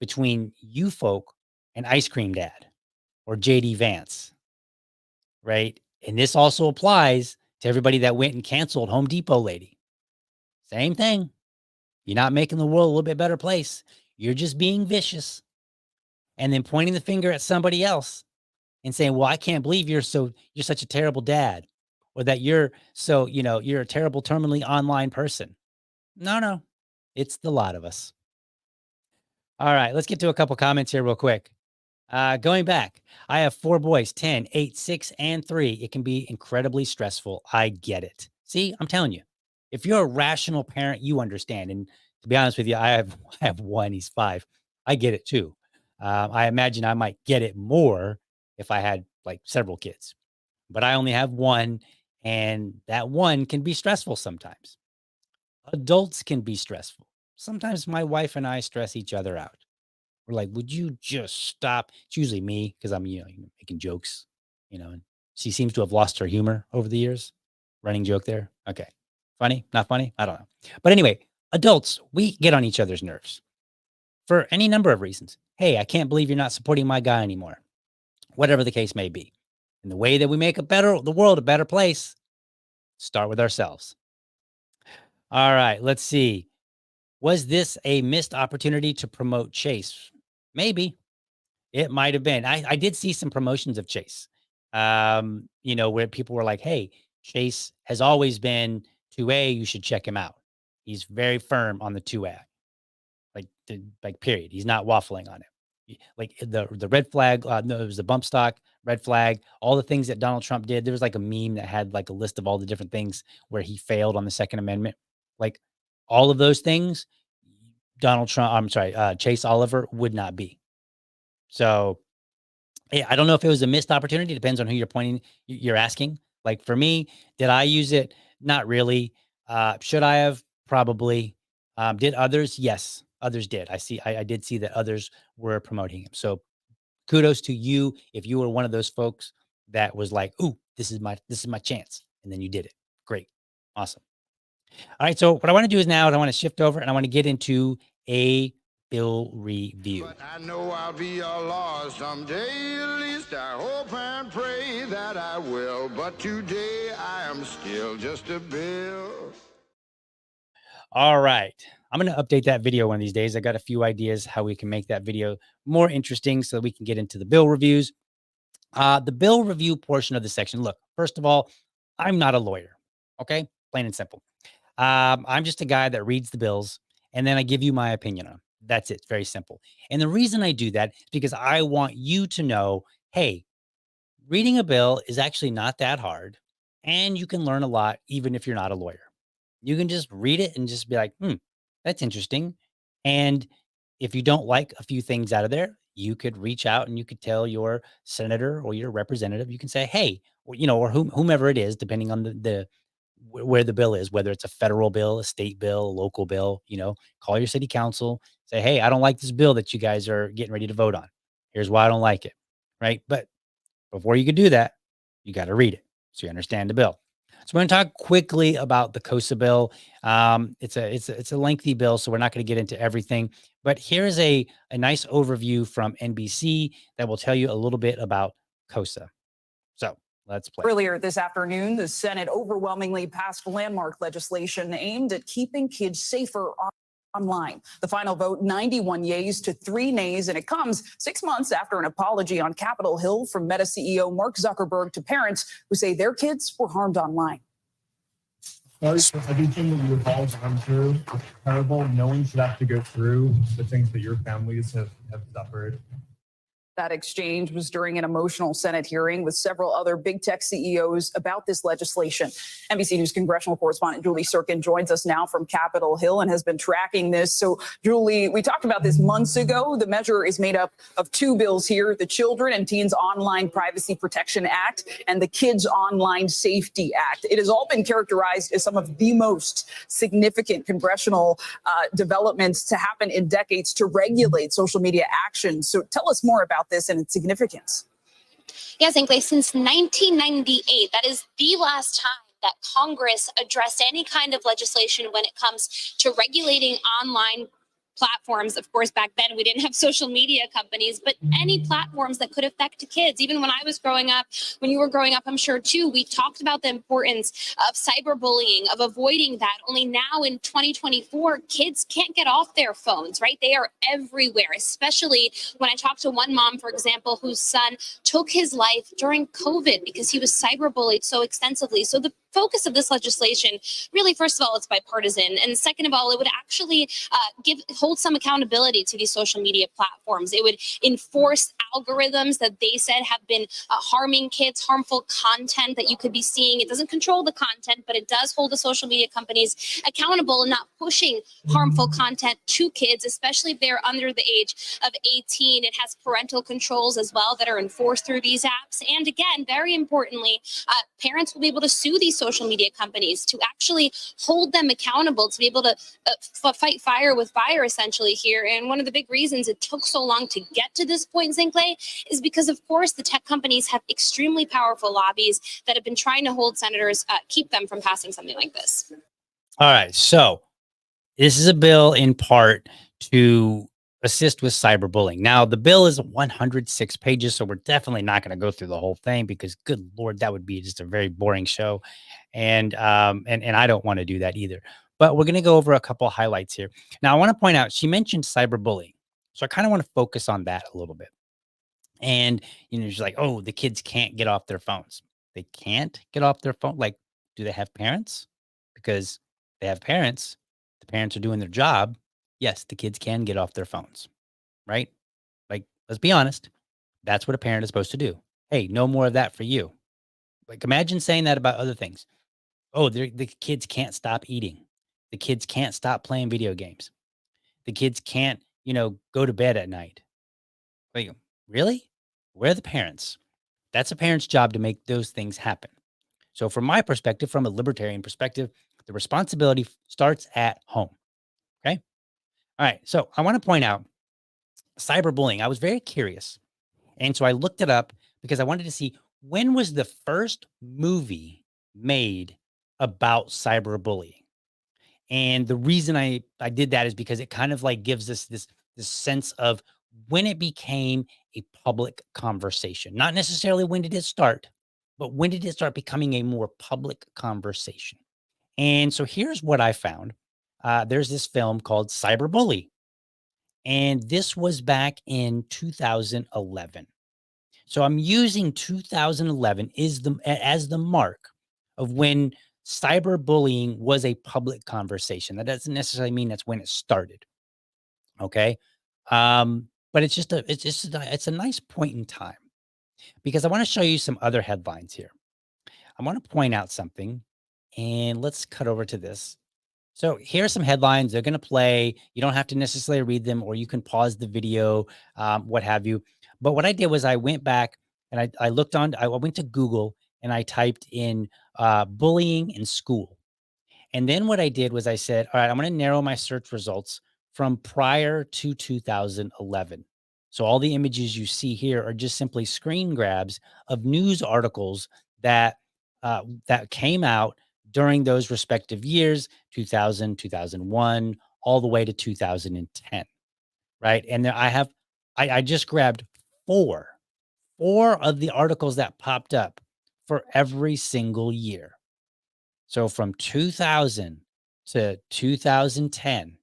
between you folk and Ice Cream Dad or JD Vance, right? And this also applies to everybody that went and canceled Home Depot lady. Same thing. You're not making the world a little bit better place. You're just being vicious and then pointing the finger at somebody else and saying, well, I can't believe you're such a terrible dad or that you're a terrible terminally online person. No. It's the lot of us. All right, let's get to a couple comments here real quick. Going back, I have 4 boys, 10, 8, 6, and 3. It can be incredibly stressful. I get it. See, I'm telling you, if you're a rational parent, you understand. And to be honest with you, I have one, he's 5. I get it too. I imagine I might get it more if I had like several kids, but I only have one, and that one can be stressful sometimes. Adults can be stressful. Sometimes my wife and I stress each other out. We're like, would you just stop? It's usually me because I'm, making jokes, and she seems to have lost her humor over the years. Running joke there. Okay. Funny? Not funny? I don't know. But anyway, adults, we get on each other's nerves for any number of reasons. Hey, I can't believe you're not supporting my guy anymore. Whatever the case may be. And the way that we make the world a better place, start with ourselves. All right, let's see. Was this a missed opportunity to promote Chase? Maybe. It might have been. I did see some promotions of Chase, where people were like, hey, Chase has always been 2A. You should check him out. He's very firm on the 2A, like period. He's not waffling on it. Like the red flag, no, it was the bump stock, red flag, all the things that Donald Trump did. There was like a meme that had like a list of all the different things where he failed on the Second Amendment. Like all of those things, Chase Oliver would not be. So, yeah, I don't know if it was a missed opportunity. Depends on who you're asking. Like for me, did I use it? Not really. Should I have? Probably. Did others? Yes, others did. I did see that others were promoting him. So kudos to you if you were one of those folks that was like, "Ooh, this is my chance," and then you did it. Great, awesome. All right. So what I want to do is now I want to shift over and I want to get into a bill review. But I know I'll be a law someday, at least I hope and pray that I will. But today I am still just a bill. All right. I'm going to update that video one of these days. I got a few ideas how we can make that video more interesting so that we can get into the bill reviews. The bill review portion of the section. Look, first of all, I'm not a lawyer. Okay. Plain and simple. I'm just a guy that reads the bills and then I give you my opinion on them. That's it. Very simple. And the reason I do that is because I want you to know, hey, reading a bill is actually not that hard. And you can learn a lot, even if you're not a lawyer. You can just read it and just be like, that's interesting. And if you don't like a few things out of there, you could reach out and you could tell your senator or your representative, you can say, hey, or whomever it is, depending on where the bill is, whether it's a federal bill, a state bill, a local bill, call your city council, say, hey, I don't like this bill that you guys are getting ready to vote on. Here's why I don't like it. Right. But before you could do that, you got to read it so you understand the bill. So we're going to talk quickly about the COSA bill. It's a lengthy bill, so we're not going to get into everything. But here's a nice overview from NBC that will tell you a little bit about COSA. So let's play. Earlier this afternoon, the Senate overwhelmingly passed landmark legislation aimed at keeping kids safer online. The final vote, 91 yeas to 3 nays, and it comes 6 months after an apology on Capitol Hill from Meta CEO Mark Zuckerberg to parents who say their kids were harmed online. Everything that you've all gone through is terrible. No one should have to go through the things that your families have suffered. That exchange was during an emotional Senate hearing with several other big tech CEOs about this legislation. NBC News congressional correspondent Julie Sirkin joins us now from Capitol Hill and has been tracking this. So, Julie, we talked about this months ago. The measure is made up of 2 bills here, the Children and Teens Online Privacy Protection Act and the Kids Online Safety Act. It has all been characterized as some of the most significant congressional developments to happen in decades to regulate social media actions. So tell us more about this and its significance. Yes, Ingley, since 1998, that is the last time that Congress addressed any kind of legislation when it comes to regulating online platforms. Of course, back then we didn't have social media companies, but any platforms that could affect kids. Even when I was growing up, when you were growing up, I'm sure too, we talked about the importance of cyberbullying, of avoiding that. Only now in 2024, kids can't get off their phones, right? They are everywhere, especially when I talked to one mom, for example, whose son took his life during COVID because he was cyberbullied so extensively. So the focus of this legislation, really, first of all, it's bipartisan. And second of all, it would actually hold some accountability to these social media platforms. It would enforce algorithms that they said have been harming kids, harmful content that you could be seeing. It doesn't control the content, but it does hold the social media companies accountable and not pushing harmful content to kids, especially if they're under the age of 18. It has parental controls as well that are enforced through these apps. And again, very importantly, parents will be able to sue these social media companies to actually hold them accountable, to be able to fight fire with fire, essentially, here. And one of the big reasons it took so long to get to this point, Zinkley, is because, of course, the tech companies have extremely powerful lobbies that have been trying to hold senators, keep them from passing something like this. All right. So this is a bill in part to assist with cyberbullying. Now, the bill is 106 pages, so we're definitely not going to go through the whole thing because, good Lord, that would be just a very boring show. And I don't want to do that either. But we're going to go over a couple of highlights here. Now, I want to point out, she mentioned cyberbullying. So I kind of want to focus on that a little bit. And, she's like, oh, the kids can't get off their phones. They can't get off their phone. Like, do they have parents? Because they have parents. The parents are doing their job. Yes, the kids can get off their phones, right? Like, let's be honest. That's what a parent is supposed to do. Hey, no more of that for you. Like, imagine saying that about other things. Oh, the kids can't stop eating. The kids can't stop playing video games. The kids can't, go to bed at night. Like, really? Where are the parents? That's a parent's job to make those things happen. So from my perspective, from a libertarian perspective, the responsibility starts at home. Okay. All right. So I want to point out cyberbullying. I was very curious. And so I looked it up because I wanted to see when was the first movie made about cyberbullying. And the reason I did that is because it kind of like gives us this sense of when it became a public conversation. Not necessarily when did it start, but when did it start becoming a more public conversation? And so here's what I found. There's this film called Cyberbully. And this was back in 2011. So I'm using 2011 as the mark of when cyberbullying was a public conversation. That doesn't necessarily mean that's when it started. Okay. But it's a nice point in time because I want to show you some other headlines here. I want to point out something, and let's cut over to this. So here are some headlines. They're going to play. You don't have to necessarily read them, or you can pause the video, what have you. But what I did was I went back and I went to Google and I typed in bullying in school. And then what I did was I said, all right, I'm going to narrow my search results from prior to 2011. So all the images you see here are just simply screen grabs of news articles that came out during those respective years, 2000, 2001, all the way to 2010, right? And there I just grabbed four of the articles that popped up for every single year. So from 2000 to 2010,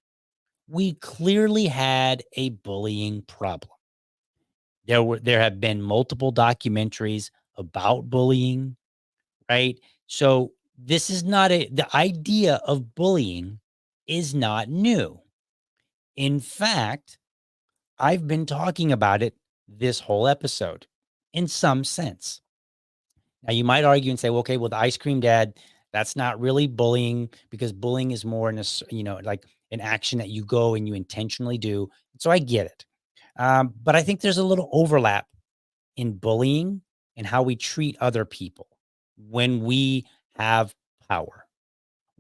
we clearly had a bullying problem. There have been multiple documentaries about bullying, right? So this is not the idea of bullying is not new. In fact, I've been talking about it this whole episode in some sense. Now you might argue and say, well, okay, well, the ice cream dad, that's not really bullying because bullying is more in like an action that you go and you intentionally do. So I get it. But I think there's a little overlap in bullying and how we treat other people when we have power,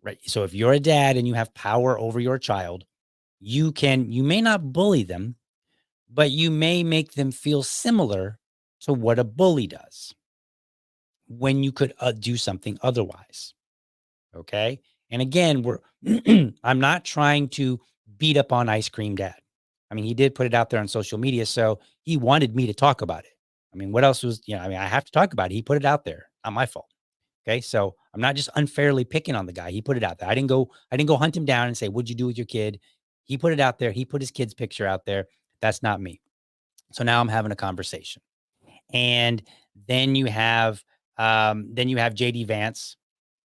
right? So if you're a dad and you have power over your child, you may not bully them, but you may make them feel similar to what a bully does when you could do something otherwise. Okay. And again, I'm not trying to beat up on Ice Cream Dad. I mean, he did put it out there on social media, so he wanted me to talk about it. I mean, what else was, I have to talk about it. He put it out there. Not my fault. Okay. So I'm not just unfairly picking on the guy. He put it out there. I didn't go hunt him down and say, what'd you do with your kid? He put it out there. He put his kid's picture out there. That's not me. So now I'm having a conversation. And then you have JD Vance,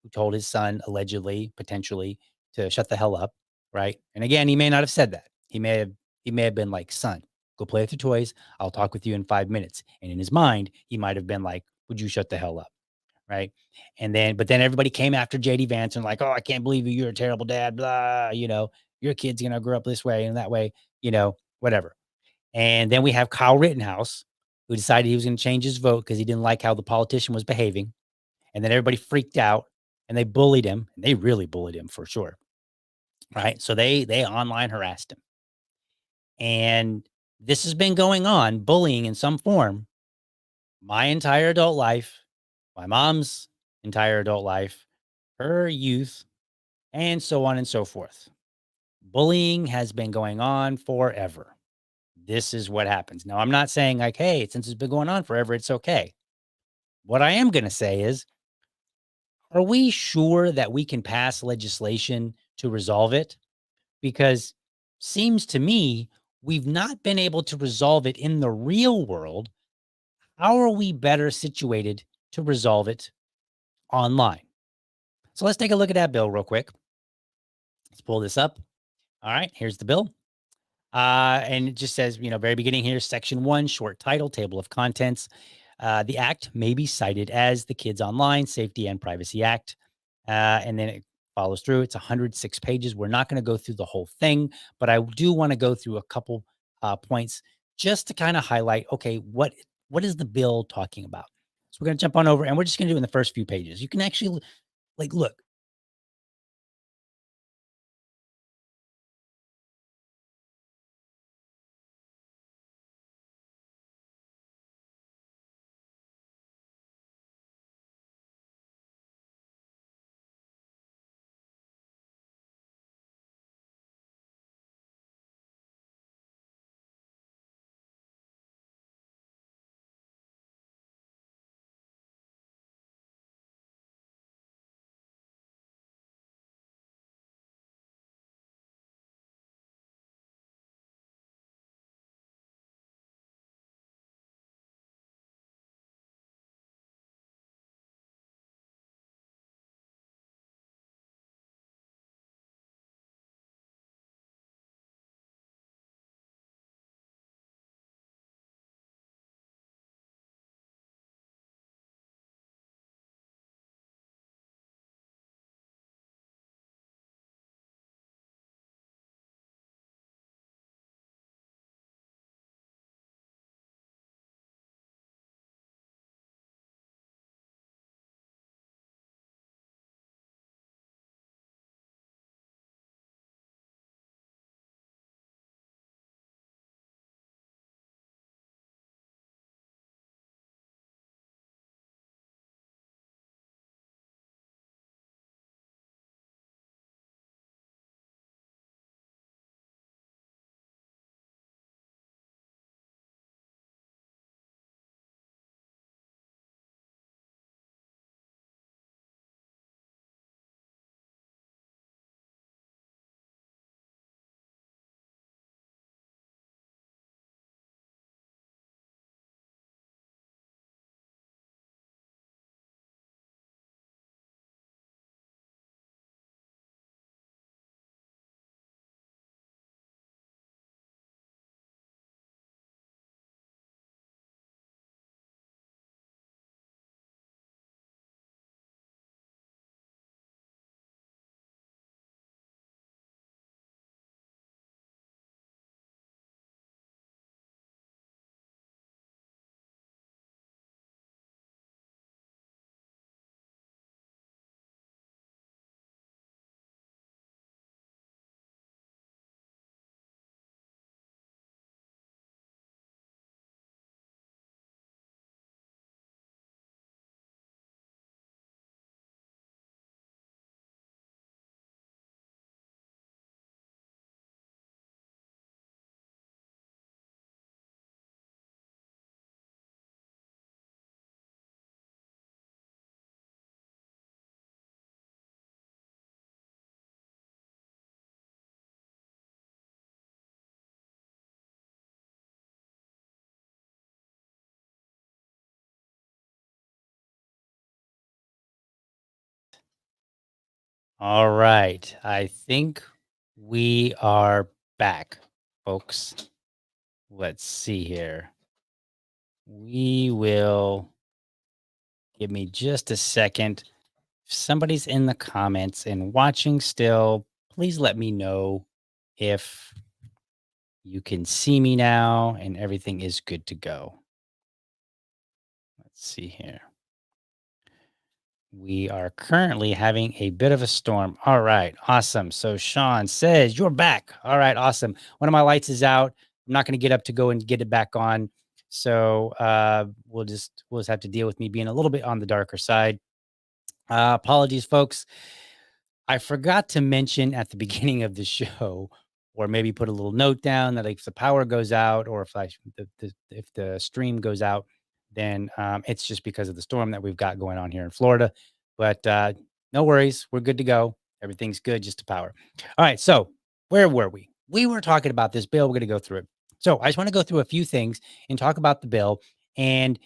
who told his son allegedly, potentially, to shut the hell up, right? And again, he may not have said that. He may have been like, "Son, go play with your toys. I'll talk with you in 5 minutes." And in his mind, he might have been like, "Would you shut the hell up?" Right. But then everybody came after JD Vance and like, "Oh, I can't believe you. You're a terrible dad. Blah, your kid's going to grow up this way and that way, whatever." And then we have Kyle Rittenhouse, who decided he was going to change his vote because he didn't like how the politician was behaving. And then everybody freaked out and they bullied him. And they really bullied him for sure. Right. So they online harassed him. And this has been going on, bullying in some form, my entire adult life, my mom's entire adult life, her youth, and so on and so forth. Bullying has been going on forever. This is what happens. Now, I'm not saying like, hey, since it's been going on forever, it's okay. What I am going to say is, are we sure that we can pass legislation to resolve it? Because seems to me we've not been able to resolve it in the real world. How are we better situated to resolve it online? So let's take a look at that bill real quick. Let's pull this up. All right, here's the bill. And it just says, very beginning here, section 1, short title, table of contents. The act may be cited as the Kids Online Safety and Privacy Act. And then it follows through. It's 106 pages. We're not going to go through the whole thing, but I do want to go through a couple points just to kind of highlight, okay, what is the bill talking about? So we're going to jump on over and we're just going to do it in the first few pages. You can actually look, All right. I think we are back, folks. Let's see here. We will give me just a second. If somebody's in the comments and watching still, please let me know if you can see me now and everything is good to go. Let's see here. We are currently having a bit of a storm. All right, awesome. So Sean says you're back. All right, awesome. One of my lights is out. I'm not going to get up to go and get it back on. So we'll just have to deal with me being a little bit on the darker side. Apologies, folks. I forgot to mention at the beginning of the show, or maybe put a little note down that like, if the power goes out, or if the stream goes out, then it's just because of the storm that we've got going on here in Florida. But no worries, we're good to go. Everything's good, just the power. All right, so where were we? We were talking about this bill. We're going to go through it. So I just want to go through a few things and talk about the bill. And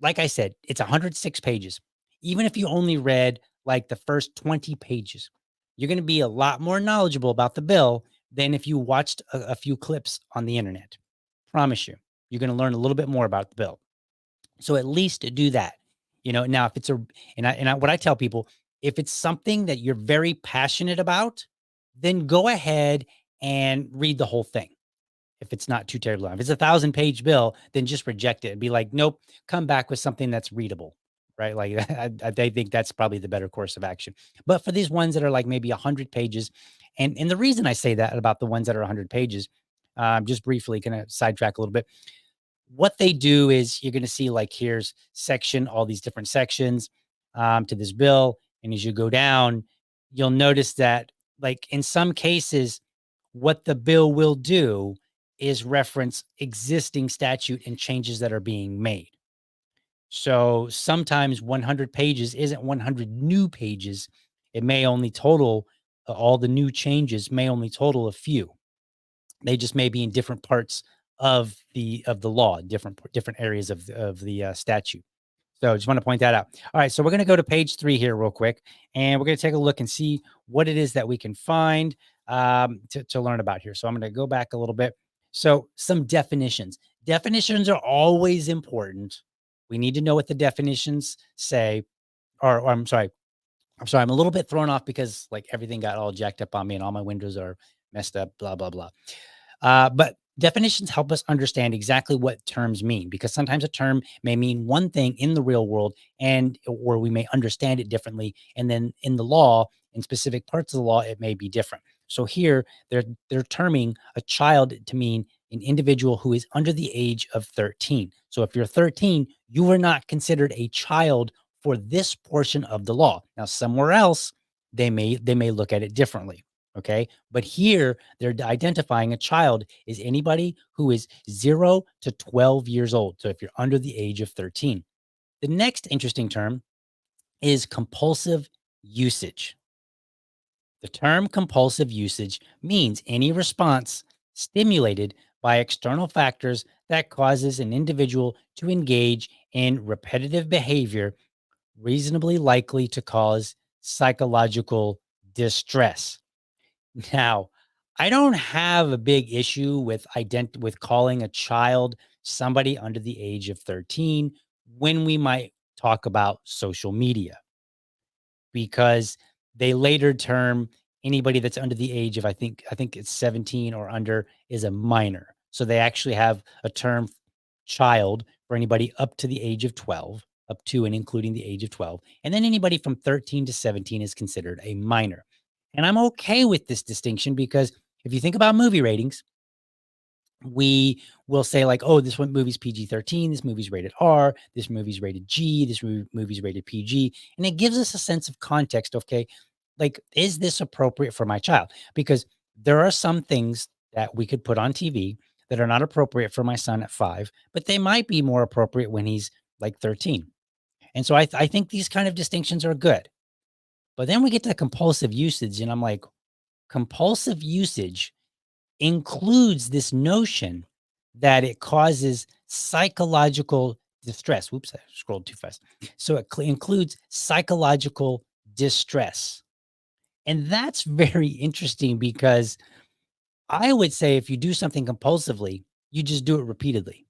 like I said, it's 106 pages. Even if you only read like the first 20 pages, you're going to be a lot more knowledgeable about the bill than if you watched a few clips on the internet. Promise you, you're going to learn a little bit more about the bill. So at least do that. Now if it's what I tell people, if it's something that you're very passionate about, then go ahead and read the whole thing. If it's not too terribly long, if it's a 1,000-page bill, then just reject it and be like, nope, come back with something that's readable, right? Like I think that's probably the better course of action. But for these ones that are like maybe 100 pages, and the reason I say that about the ones that are 100 pages, just briefly, kind of sidetrack a little bit. What they do is you're going to see like here's all these different sections to this bill, and as you go down, you'll notice that like in some cases, what the bill will do is reference existing statute and changes that are being made. So sometimes 100 pages isn't 100 new pages. It may only total all the new changes may only total a few. They just may be in different parts of the law, different areas of the statute. So I just want to point that out. All right, so we're going to go to page 3 here real quick, and we're going to take a look and see what it is that we can find to learn about here. So I'm going to go back a little bit. So some definitions. Definitions are always important. We need to know what the definitions say. Or I'm sorry. I'm a little bit thrown off because like everything got all jacked up on me and all my windows are messed up, blah, blah, blah. But definitions help us understand exactly what terms mean, because sometimes a term may mean one thing in the real world or we may understand it differently. And then in the law, in specific parts of the law, it may be different. So here they're terming a child to mean an individual who is under the age of 13. So if you're 13, you are not considered a child for this portion of the law. Now, somewhere else, they may look at it differently. Okay. But here they're identifying a child is anybody who is 0 to 12 years old. So if you're under the age of 13, the next interesting term is compulsive usage. The term compulsive usage means any response stimulated by external factors that causes an individual to engage in repetitive behavior reasonably likely to cause psychological distress. Now, I don't have a big issue with calling a child somebody under the age of 13 when we might talk about social media, because they later term anybody that's under the age of I think it's 17 or under is a minor. So they actually have a term child for anybody up to the age of 12, up to and including the age of 12. And then anybody from 13 to 17 is considered a minor. And I'm okay with this distinction because if you think about movie ratings, we will say like, oh, this one movie's PG-13, this movie's rated R, this movie's rated G, this movie's rated PG. And it gives us a sense of context. Okay, like, is this appropriate for my child? Because there are some things that we could put on TV that are not appropriate for my son at 5, but they might be more appropriate when he's like 13. And so I think these kind of distinctions are good. But then we get to compulsive usage, and I'm like, compulsive usage includes this notion that it causes psychological distress. Whoops, I scrolled too fast. So it includes psychological distress. And that's very interesting because I would say if you do something compulsively, you just do it repeatedly.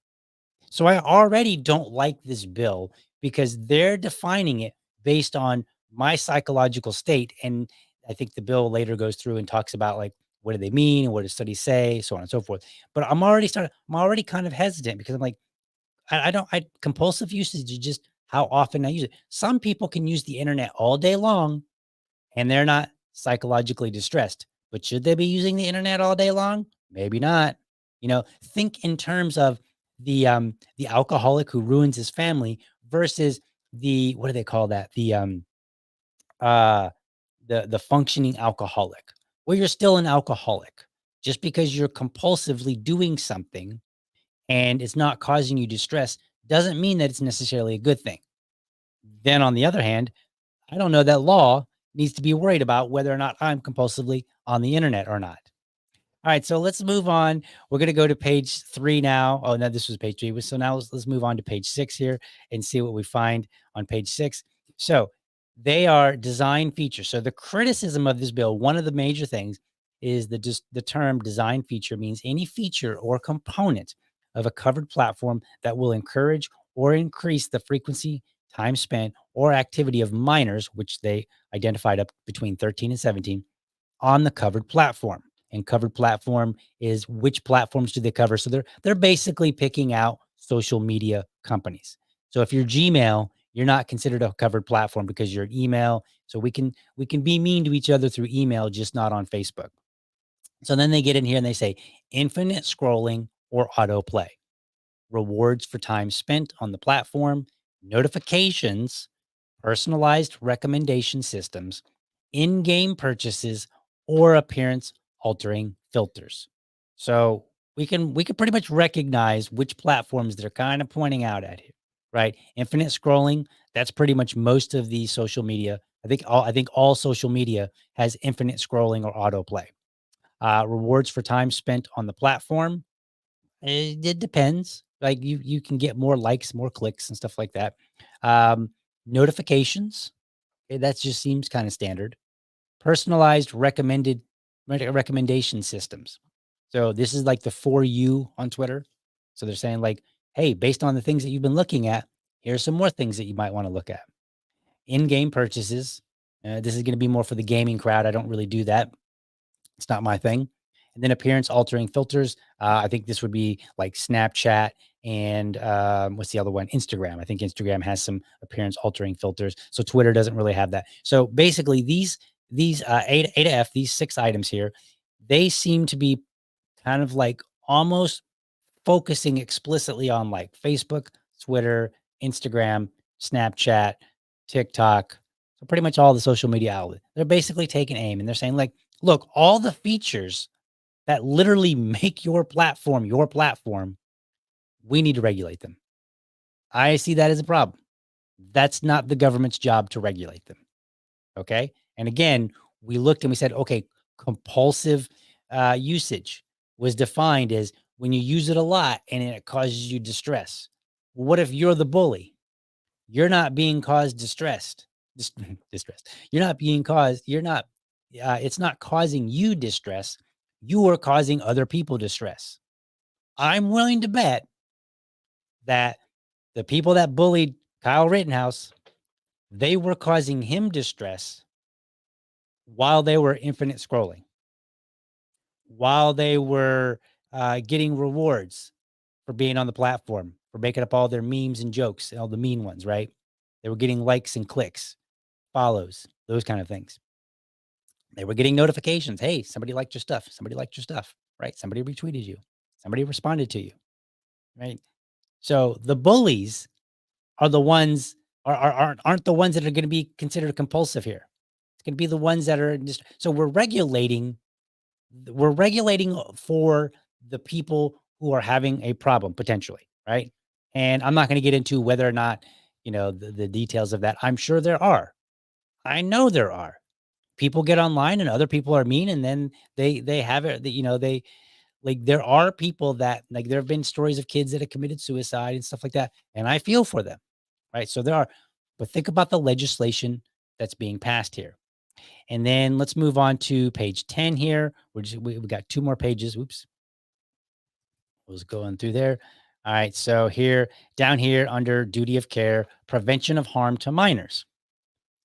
So I already don't like this bill because they're defining it based on my psychological state. And I think the bill later goes through and talks about like what do they mean and what do studies say, so on and so forth. But I'm already kind of hesitant because I'm like, I don't I compulsive usage is just how often I use it. Some people can use the internet all day long and they're not psychologically distressed. But should they be using the internet all day long? Maybe not. Think in terms of the alcoholic who ruins his family versus the what do they call that? Uh the functioning alcoholic. Well, you're still an alcoholic. Just because you're compulsively doing something and it's not causing you distress doesn't mean that it's necessarily a good thing. Then on the other hand, I don't know that law needs to be worried about whether or not I'm compulsively on the internet or not. All right, so let's move on. We're going to go to page 3 now. Oh, no, this was page 3. So now let's move on to page 6 here and see what we find on page 6. So they are design features. So the criticism of this bill, one of the major things is the term design feature means any feature or component of a covered platform that will encourage or increase the frequency, time spent, or activity of minors, which they identified up between 13 and 17, on the covered platform. And covered platform is which platforms do they cover? So they're basically picking out social media companies. So if you're Gmail, you're not considered a covered platform because you're an email. So we can be mean to each other through email, just not on Facebook. So then they get in here and they say infinite scrolling or autoplay, rewards for time spent on the platform, notifications, personalized recommendation systems, in-game purchases, or appearance altering filters. So we can pretty much recognize which platforms they're kind of pointing out at here, right? Infinite scrolling, that's pretty much most of the social media. I think all social media has infinite scrolling or autoplay. Rewards for time spent on the platform. It depends. Like you can get more likes, more clicks, and stuff like that. Um, Notifications. That just seems kind of standard. Personalized recommendation systems. So this is like the for you on Twitter. So they're saying like, hey, based on the things that you've been looking at, here's some more things that you might want to look at. In-game purchases. This is going to be more for the gaming crowd. I don't really do that. It's not my thing. And then appearance altering filters. I think this would be like Snapchat and what's the other one? Instagram. I think Instagram has some appearance altering filters. So Twitter doesn't really have that. So basically, these A to F, these 6 items here, they seem to be kind of like almost focusing explicitly on like Facebook, Twitter, Instagram, Snapchat, TikTok. So pretty much all the social media outlets. They're basically taking aim and they're saying like, look, all the features that literally make your platform, we need to regulate them. I see that as a problem. That's not the government's job to regulate them. Okay. And again, we looked and we said, okay, compulsive usage was defined as when you use it a lot and it causes you distress. What if you're the bully? You're not being caused distressed. It's not causing you distress. You are causing other people distress. I'm willing to bet that the people that bullied Kyle Rittenhouse, they were causing him distress while they were infinite scrolling, while they were getting rewards for being on the platform, for making up all their memes and jokes, all the mean ones, right? They were getting likes and clicks, follows, those kind of things. They were getting notifications. Hey, somebody liked your stuff. Somebody liked your stuff, right? Somebody retweeted you. Somebody responded to you, right? So the bullies are the ones aren't the ones that are going to be considered compulsive here. It's going to be the ones that are just so we're regulating for the people who are having a problem potentially, right? And I'm not going to get into whether or not, the details of that. I'm sure there are. I know there are. People get online and other people are mean and then they have it, they like there are people that like there have been stories of kids that have committed suicide and stuff like that. And I feel for them. Right. So there are, but think about the legislation that's being passed here. And then let's move on to page 10 here. We got 2 more pages. Oops. Was going through there. All right. So here, down here under duty of care, prevention of harm to minors.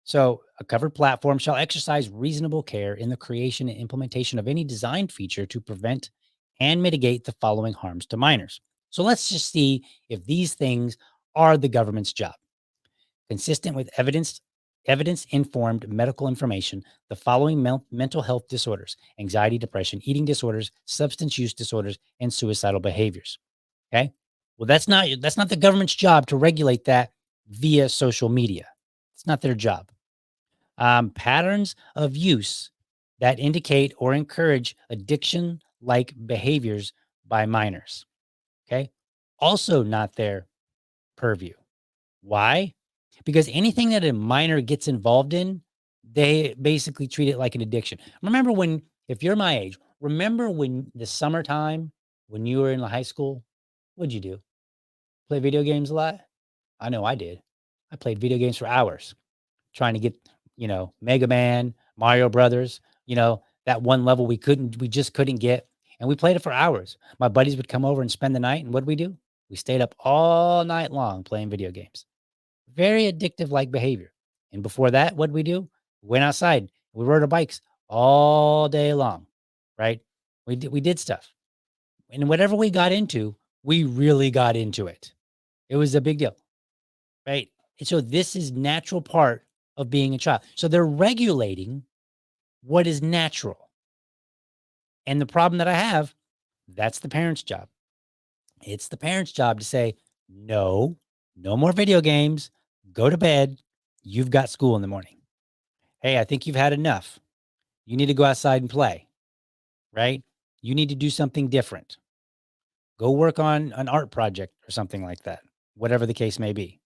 So a covered platform shall exercise reasonable care in the creation and implementation of any designed feature to prevent and mitigate the following harms to minors. So let's just see if these things are the government's job. Consistent with evidence-informed medical information, the following mental health disorders: anxiety, depression, eating disorders, substance use disorders, and suicidal behaviors. Okay. Well, that's not the government's job to regulate that via social media. It's not their job. Patterns of use that indicate or encourage addiction-like behaviors by minors. Okay. Also not their purview. Why? Because anything that a minor gets involved in, they basically treat it like an addiction. Remember when, if you're my age, remember when the summertime, when you were in high school, what'd you do? Play video games a lot? I know I did. I played video games for hours trying to get, Mega Man, Mario Brothers, that one level we just couldn't get. And we played it for hours. My buddies would come over and spend the night. And what'd we do? We stayed up all night long playing video games. Very addictive like behavior. And before that, what'd we do? We went outside. We rode our bikes all day long, right? We did stuff. And whatever we got into, we really got into it. It was a big deal, right? And so this is natural part of being a child. So they're regulating what is natural. And the problem that I have, that's the parent's job. It's the parent's job to say, no more video games, go to bed. You've got school in the morning. Hey, I think you've had enough. You need to go outside and play, right? You need to do something different. Go work on an art project or something like that, whatever the case may be.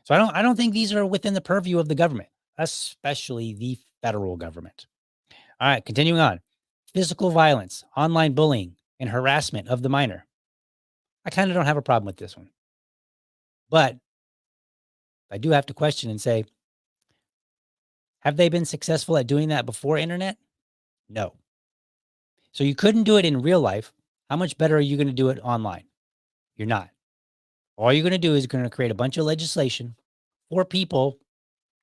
So I don't think these are within the purview of the government, especially the federal government. All right, continuing on. Physical violence, online bullying, and harassment of the minor. I kind of don't have a problem with this one. But I do have to question and say, have they been successful at doing that before internet? No. So you couldn't do it in real life. How much better are you going to do it online? You're not. All you're going to do is going to create a bunch of legislation for people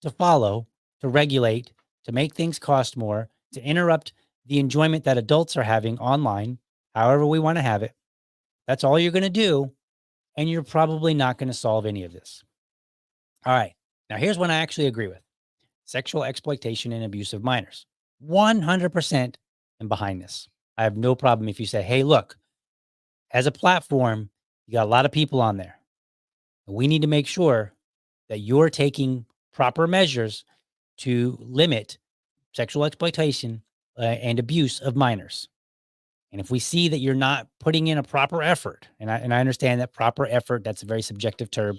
to follow, to regulate, to make things cost more, to interrupt the enjoyment that adults are having online, however we want to have it. That's all you're going to do. And you're probably not going to solve any of this. All right. Now, here's one I actually agree with. Sexual exploitation and abuse of minors. 100% am behind this. I have no problem if you say, hey, look, as a platform, you got a lot of people on there. We need to make sure that you're taking proper measures to limit sexual exploitation and abuse of minors. And if we see that you're not putting in a proper effort, and I understand that proper effort, that's a very subjective term,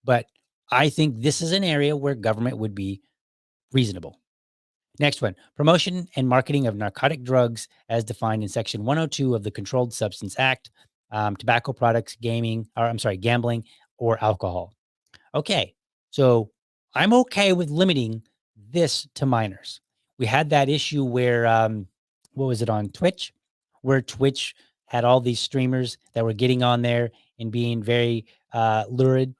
but I think this is an area where government would be reasonable. Next one, promotion and marketing of narcotic drugs as defined in Section 102 of the Controlled Substance Act, tobacco products, gambling, or alcohol. Okay, so I'm okay with limiting this to minors. We had that issue where, what was it, on Twitch? Where Twitch had all these streamers that were getting on there and being very lurid.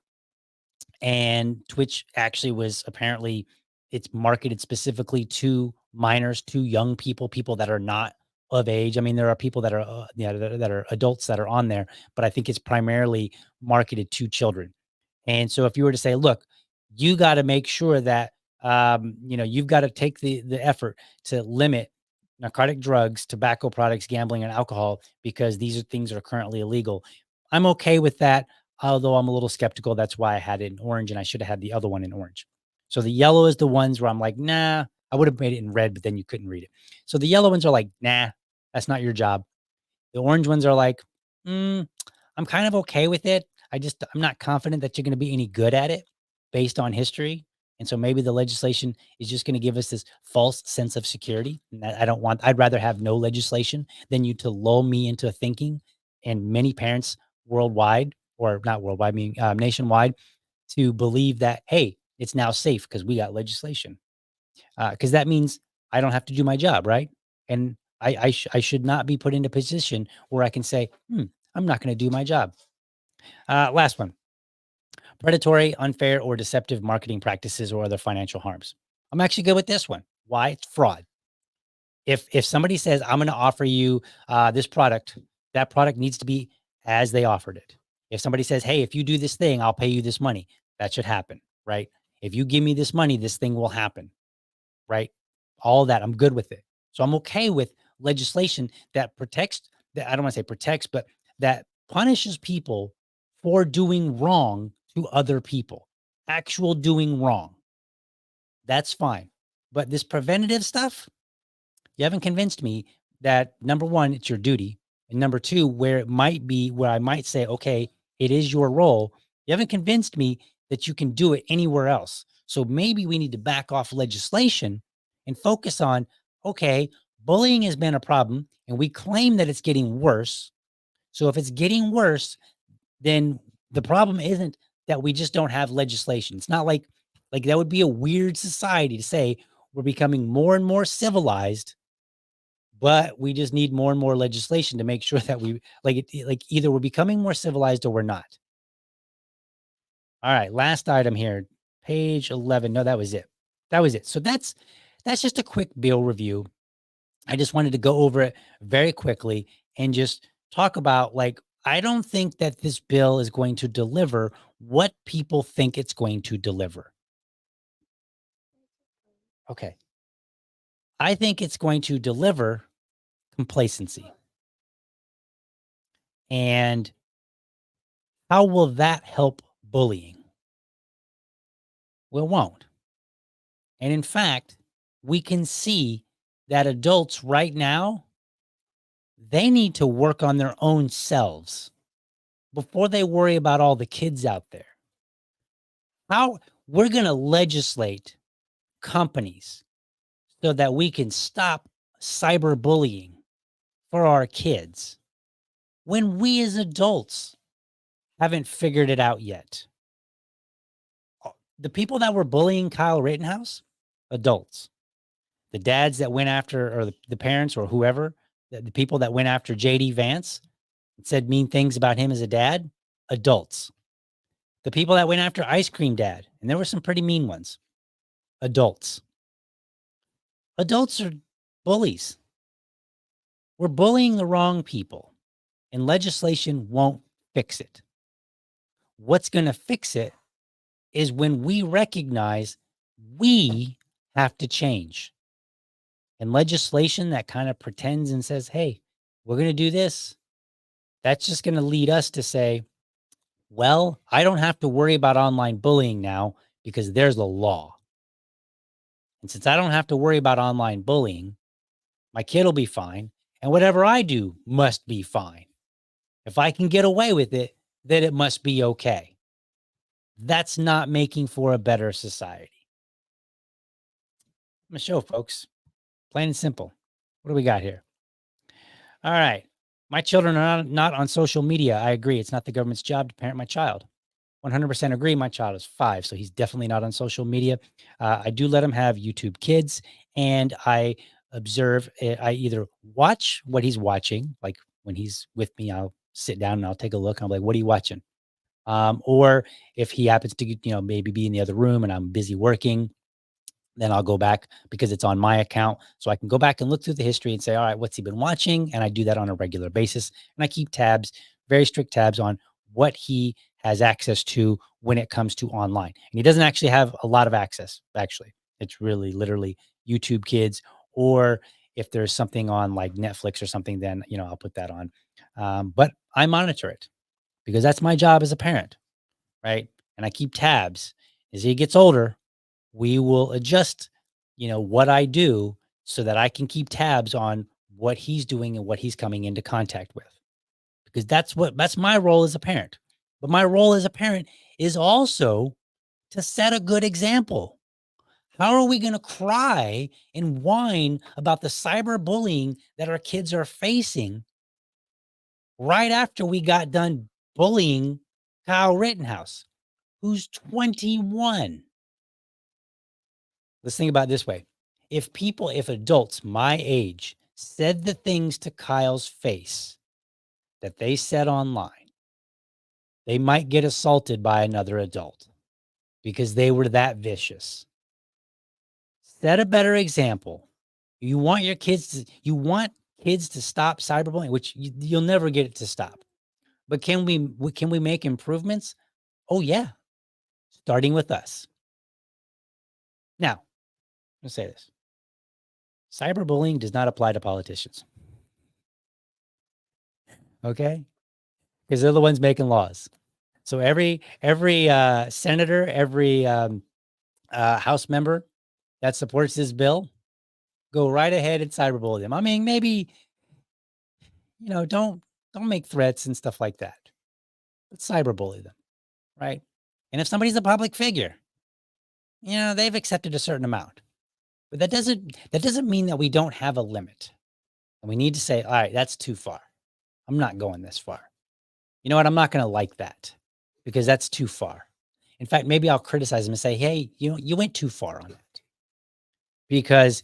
And Twitch actually was apparently, it's marketed specifically to minors, to young people, people that are not of age. I mean, there are people that are, that are adults that are on there, but I think it's primarily marketed to children. And so if you were to say, look, you got to make sure that, you've got to take the effort to limit narcotic drugs, tobacco products, gambling, and alcohol, because these are things that are currently illegal. I'm okay with that, although I'm a little skeptical. That's why I had it in orange, and I should have had the other one in orange. So the yellow is the ones where I'm like, nah, I would have made it in red, but then you couldn't read it. So the yellow ones are like, nah, that's not your job. The orange ones are like, I'm kind of okay with it. I'm not confident that you're going to be any good at it based on history. And so maybe the legislation is just going to give us this false sense of security. And that I'd rather have no legislation than you to lull me into thinking, and many parents worldwide, or not worldwide, I mean nationwide, to believe that, hey, it's now safe because we got legislation. because that means I don't have to do my job, right? And I should not be put in a position where I can say, I'm not going to do my job. Last one. Predatory, unfair, or deceptive marketing practices or other financial harms. I'm actually good with this one. Why? It's fraud. If somebody says, I'm going to offer you this product, that product needs to be as they offered it. If somebody says, hey, if you do this thing, I'll pay you this money, that should happen, right? If you give me this money, this thing will happen, right? All that, I'm good with it. So I'm okay with legislation that protects, that I don't want to say protects, but that punishes people for doing wrong to other people, actual doing wrong. That's fine. But this preventative stuff, you haven't convinced me that, number one, it's your duty. And number two, where it might be, where I might say, okay, it is your role. You haven't convinced me that you can do it anywhere else. So maybe we need to back off legislation and focus on, okay, bullying has been a problem and we claim that it's getting worse. So if it's getting worse, then the problem isn't that we just don't have legislation. It's not like that would be a weird society to say we're becoming more and more civilized, but we just need more and more legislation to make sure that we like either we're becoming more civilized or we're not. All right, last item here, page 11. No, that was it. That was it. So that's just a quick bill review. I just wanted to go over it very quickly and just talk about, like, I don't think that this bill is going to deliver what people think it's going to deliver. Okay. I think it's going to deliver complacency. And how will that help bullying? Well, it won't. And in fact, we can see that adults right now, they need to work on their own selves before they worry about all the kids out there. How we're going to legislate companies so that we can stop cyberbullying for our kids when we as adults haven't figured it out yet. The people that were bullying Kyle Rittenhouse, adults. The dads that went after, or the parents or whoever, the people that went after JD Vance and said mean things about him as a dad, adults. The people that went after Ice Cream Dad, and there were some pretty mean ones, adults. Adults are bullies. We're bullying the wrong people, and legislation won't fix it. What's going to fix it is when we recognize we have to change. And legislation that kind of pretends and says, hey, we're going to do this, that's just going to lead us to say, well, I don't have to worry about online bullying now because there's a law. And since I don't have to worry about online bullying, my kid will be fine. And whatever I do must be fine. If I can get away with it, then it must be okay. That's not making for a better society. I'm going to show, folks. Plain and simple. What do we got here? All right. My children are not on social media. I agree. It's not the government's job to parent my child. 100% agree. My child is 5, so he's definitely not on social media. I do let him have YouTube Kids, and I observe. I either watch what he's watching, like when he's with me, I'll sit down and I'll take a look. I'm like, what are you watching? Or if he happens to, maybe be in the other room and I'm busy working, then I'll go back because it's on my account. So I can go back and look through the history and say, all right, what's he been watching? And I do that on a regular basis. And I keep tabs, very strict tabs on what he has access to when it comes to online. And he doesn't actually have a lot of access, actually. It's really literally YouTube Kids, or if there's something on like Netflix or something, then, I'll put that on. But I monitor it because that's my job as a parent, right? And I keep tabs. As he gets older, we will adjust, what I do so that I can keep tabs on what he's doing and what he's coming into contact with. Because that's my role as a parent. But my role as a parent is also to set a good example. How are we going to cry and whine about the cyberbullying that our kids are facing right after we got done bullying Kyle Rittenhouse, who's 21? Let's think about it this way. if adults my age said the things to Kyle's face that they said online, they might get assaulted by another adult because they were that vicious. Set a better example. You want kids to stop cyberbullying, which you'll never get it to stop. But can we make improvements? Oh yeah. Starting with us. Now, let's say this. Cyberbullying does not apply to politicians. Okay? Because they're the ones making laws. So every senator, every House member that supports this bill, go right ahead and cyberbully them. I mean, maybe, don't make threats and stuff like that. But cyberbully them, right? And if somebody's a public figure, they've accepted a certain amount. But that doesn't mean that we don't have a limit. And we need to say, all right, that's too far. I'm not going this far. You know what? I'm not going to like that because that's too far. In fact, maybe I'll criticize them and say, hey, you went too far on that. Because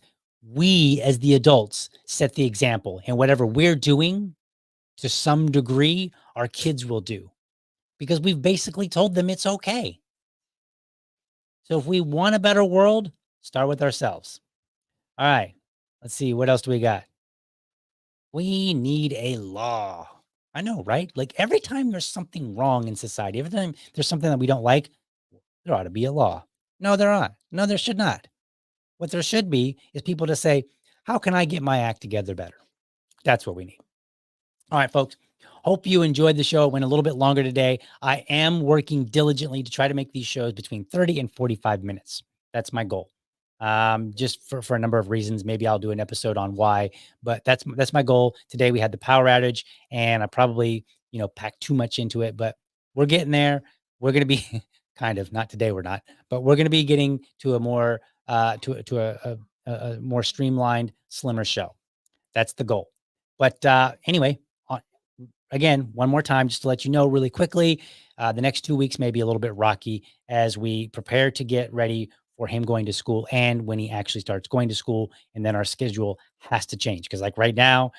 we as the adults set the example, and whatever we're doing to some degree, our kids will do because we've basically told them it's okay. So if we want a better world, start with ourselves. All right, let's see. What else do we got? We need a law. I know, right? Like every time there's something wrong in society, every time there's something that we don't like, there ought to be a law. No, there aren't. No, there should not. What there should be is people to say, how can I get my act together better? That's what we need. All right, folks. Hope you enjoyed the show. It went a little bit longer today. I am working diligently to try to make these shows between 30 and 45 minutes. That's my goal. Just for a number of reasons. Maybe I'll do an episode on why, but that's my goal. Today we had the power outage and I probably, packed too much into it, but we're getting there. We're going to be kind of, not today, we're not, but we're going to be getting to a more, to a more streamlined, slimmer show. That's the goal. But anyway, again, one more time, just to let you know really quickly, the next 2 weeks may be a little bit rocky as we prepare to get ready for him going to school and when he actually starts going to school. And then our schedule has to change because like right now,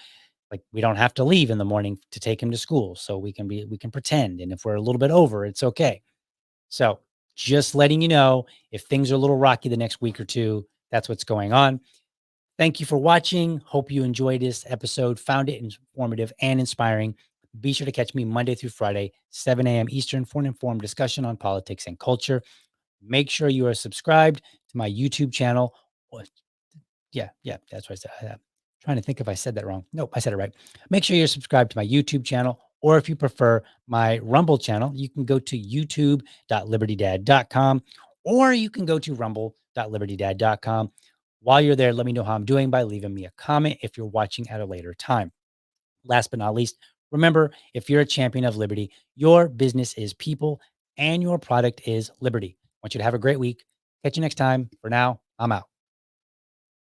like we don't have to leave in the morning to take him to school. So we can pretend. And if we're a little bit over, it's okay. So just letting you know, if things are a little rocky the next week or two, that's what's going on. Thank you for watching. Hope you enjoyed this episode, found it informative and inspiring. Be sure to catch me Monday through Friday, 7 a.m. Eastern for an informed discussion on politics and culture. Make sure you are subscribed to my YouTube channel. Yeah, that's what I said. I'm trying to think if I said that wrong. Nope, I said it right. Make sure you're subscribed to my YouTube channel, or if you prefer my Rumble channel, you can go to youtube.libertydad.com, or you can go to rumble.libertydad.com. While you're there, let me know how I'm doing by leaving me a comment if you're watching at a later time. Last but not least, remember, if you're a champion of liberty, your business is people and your product is liberty. I want you to have a great week. Catch you next time. For now, I'm out.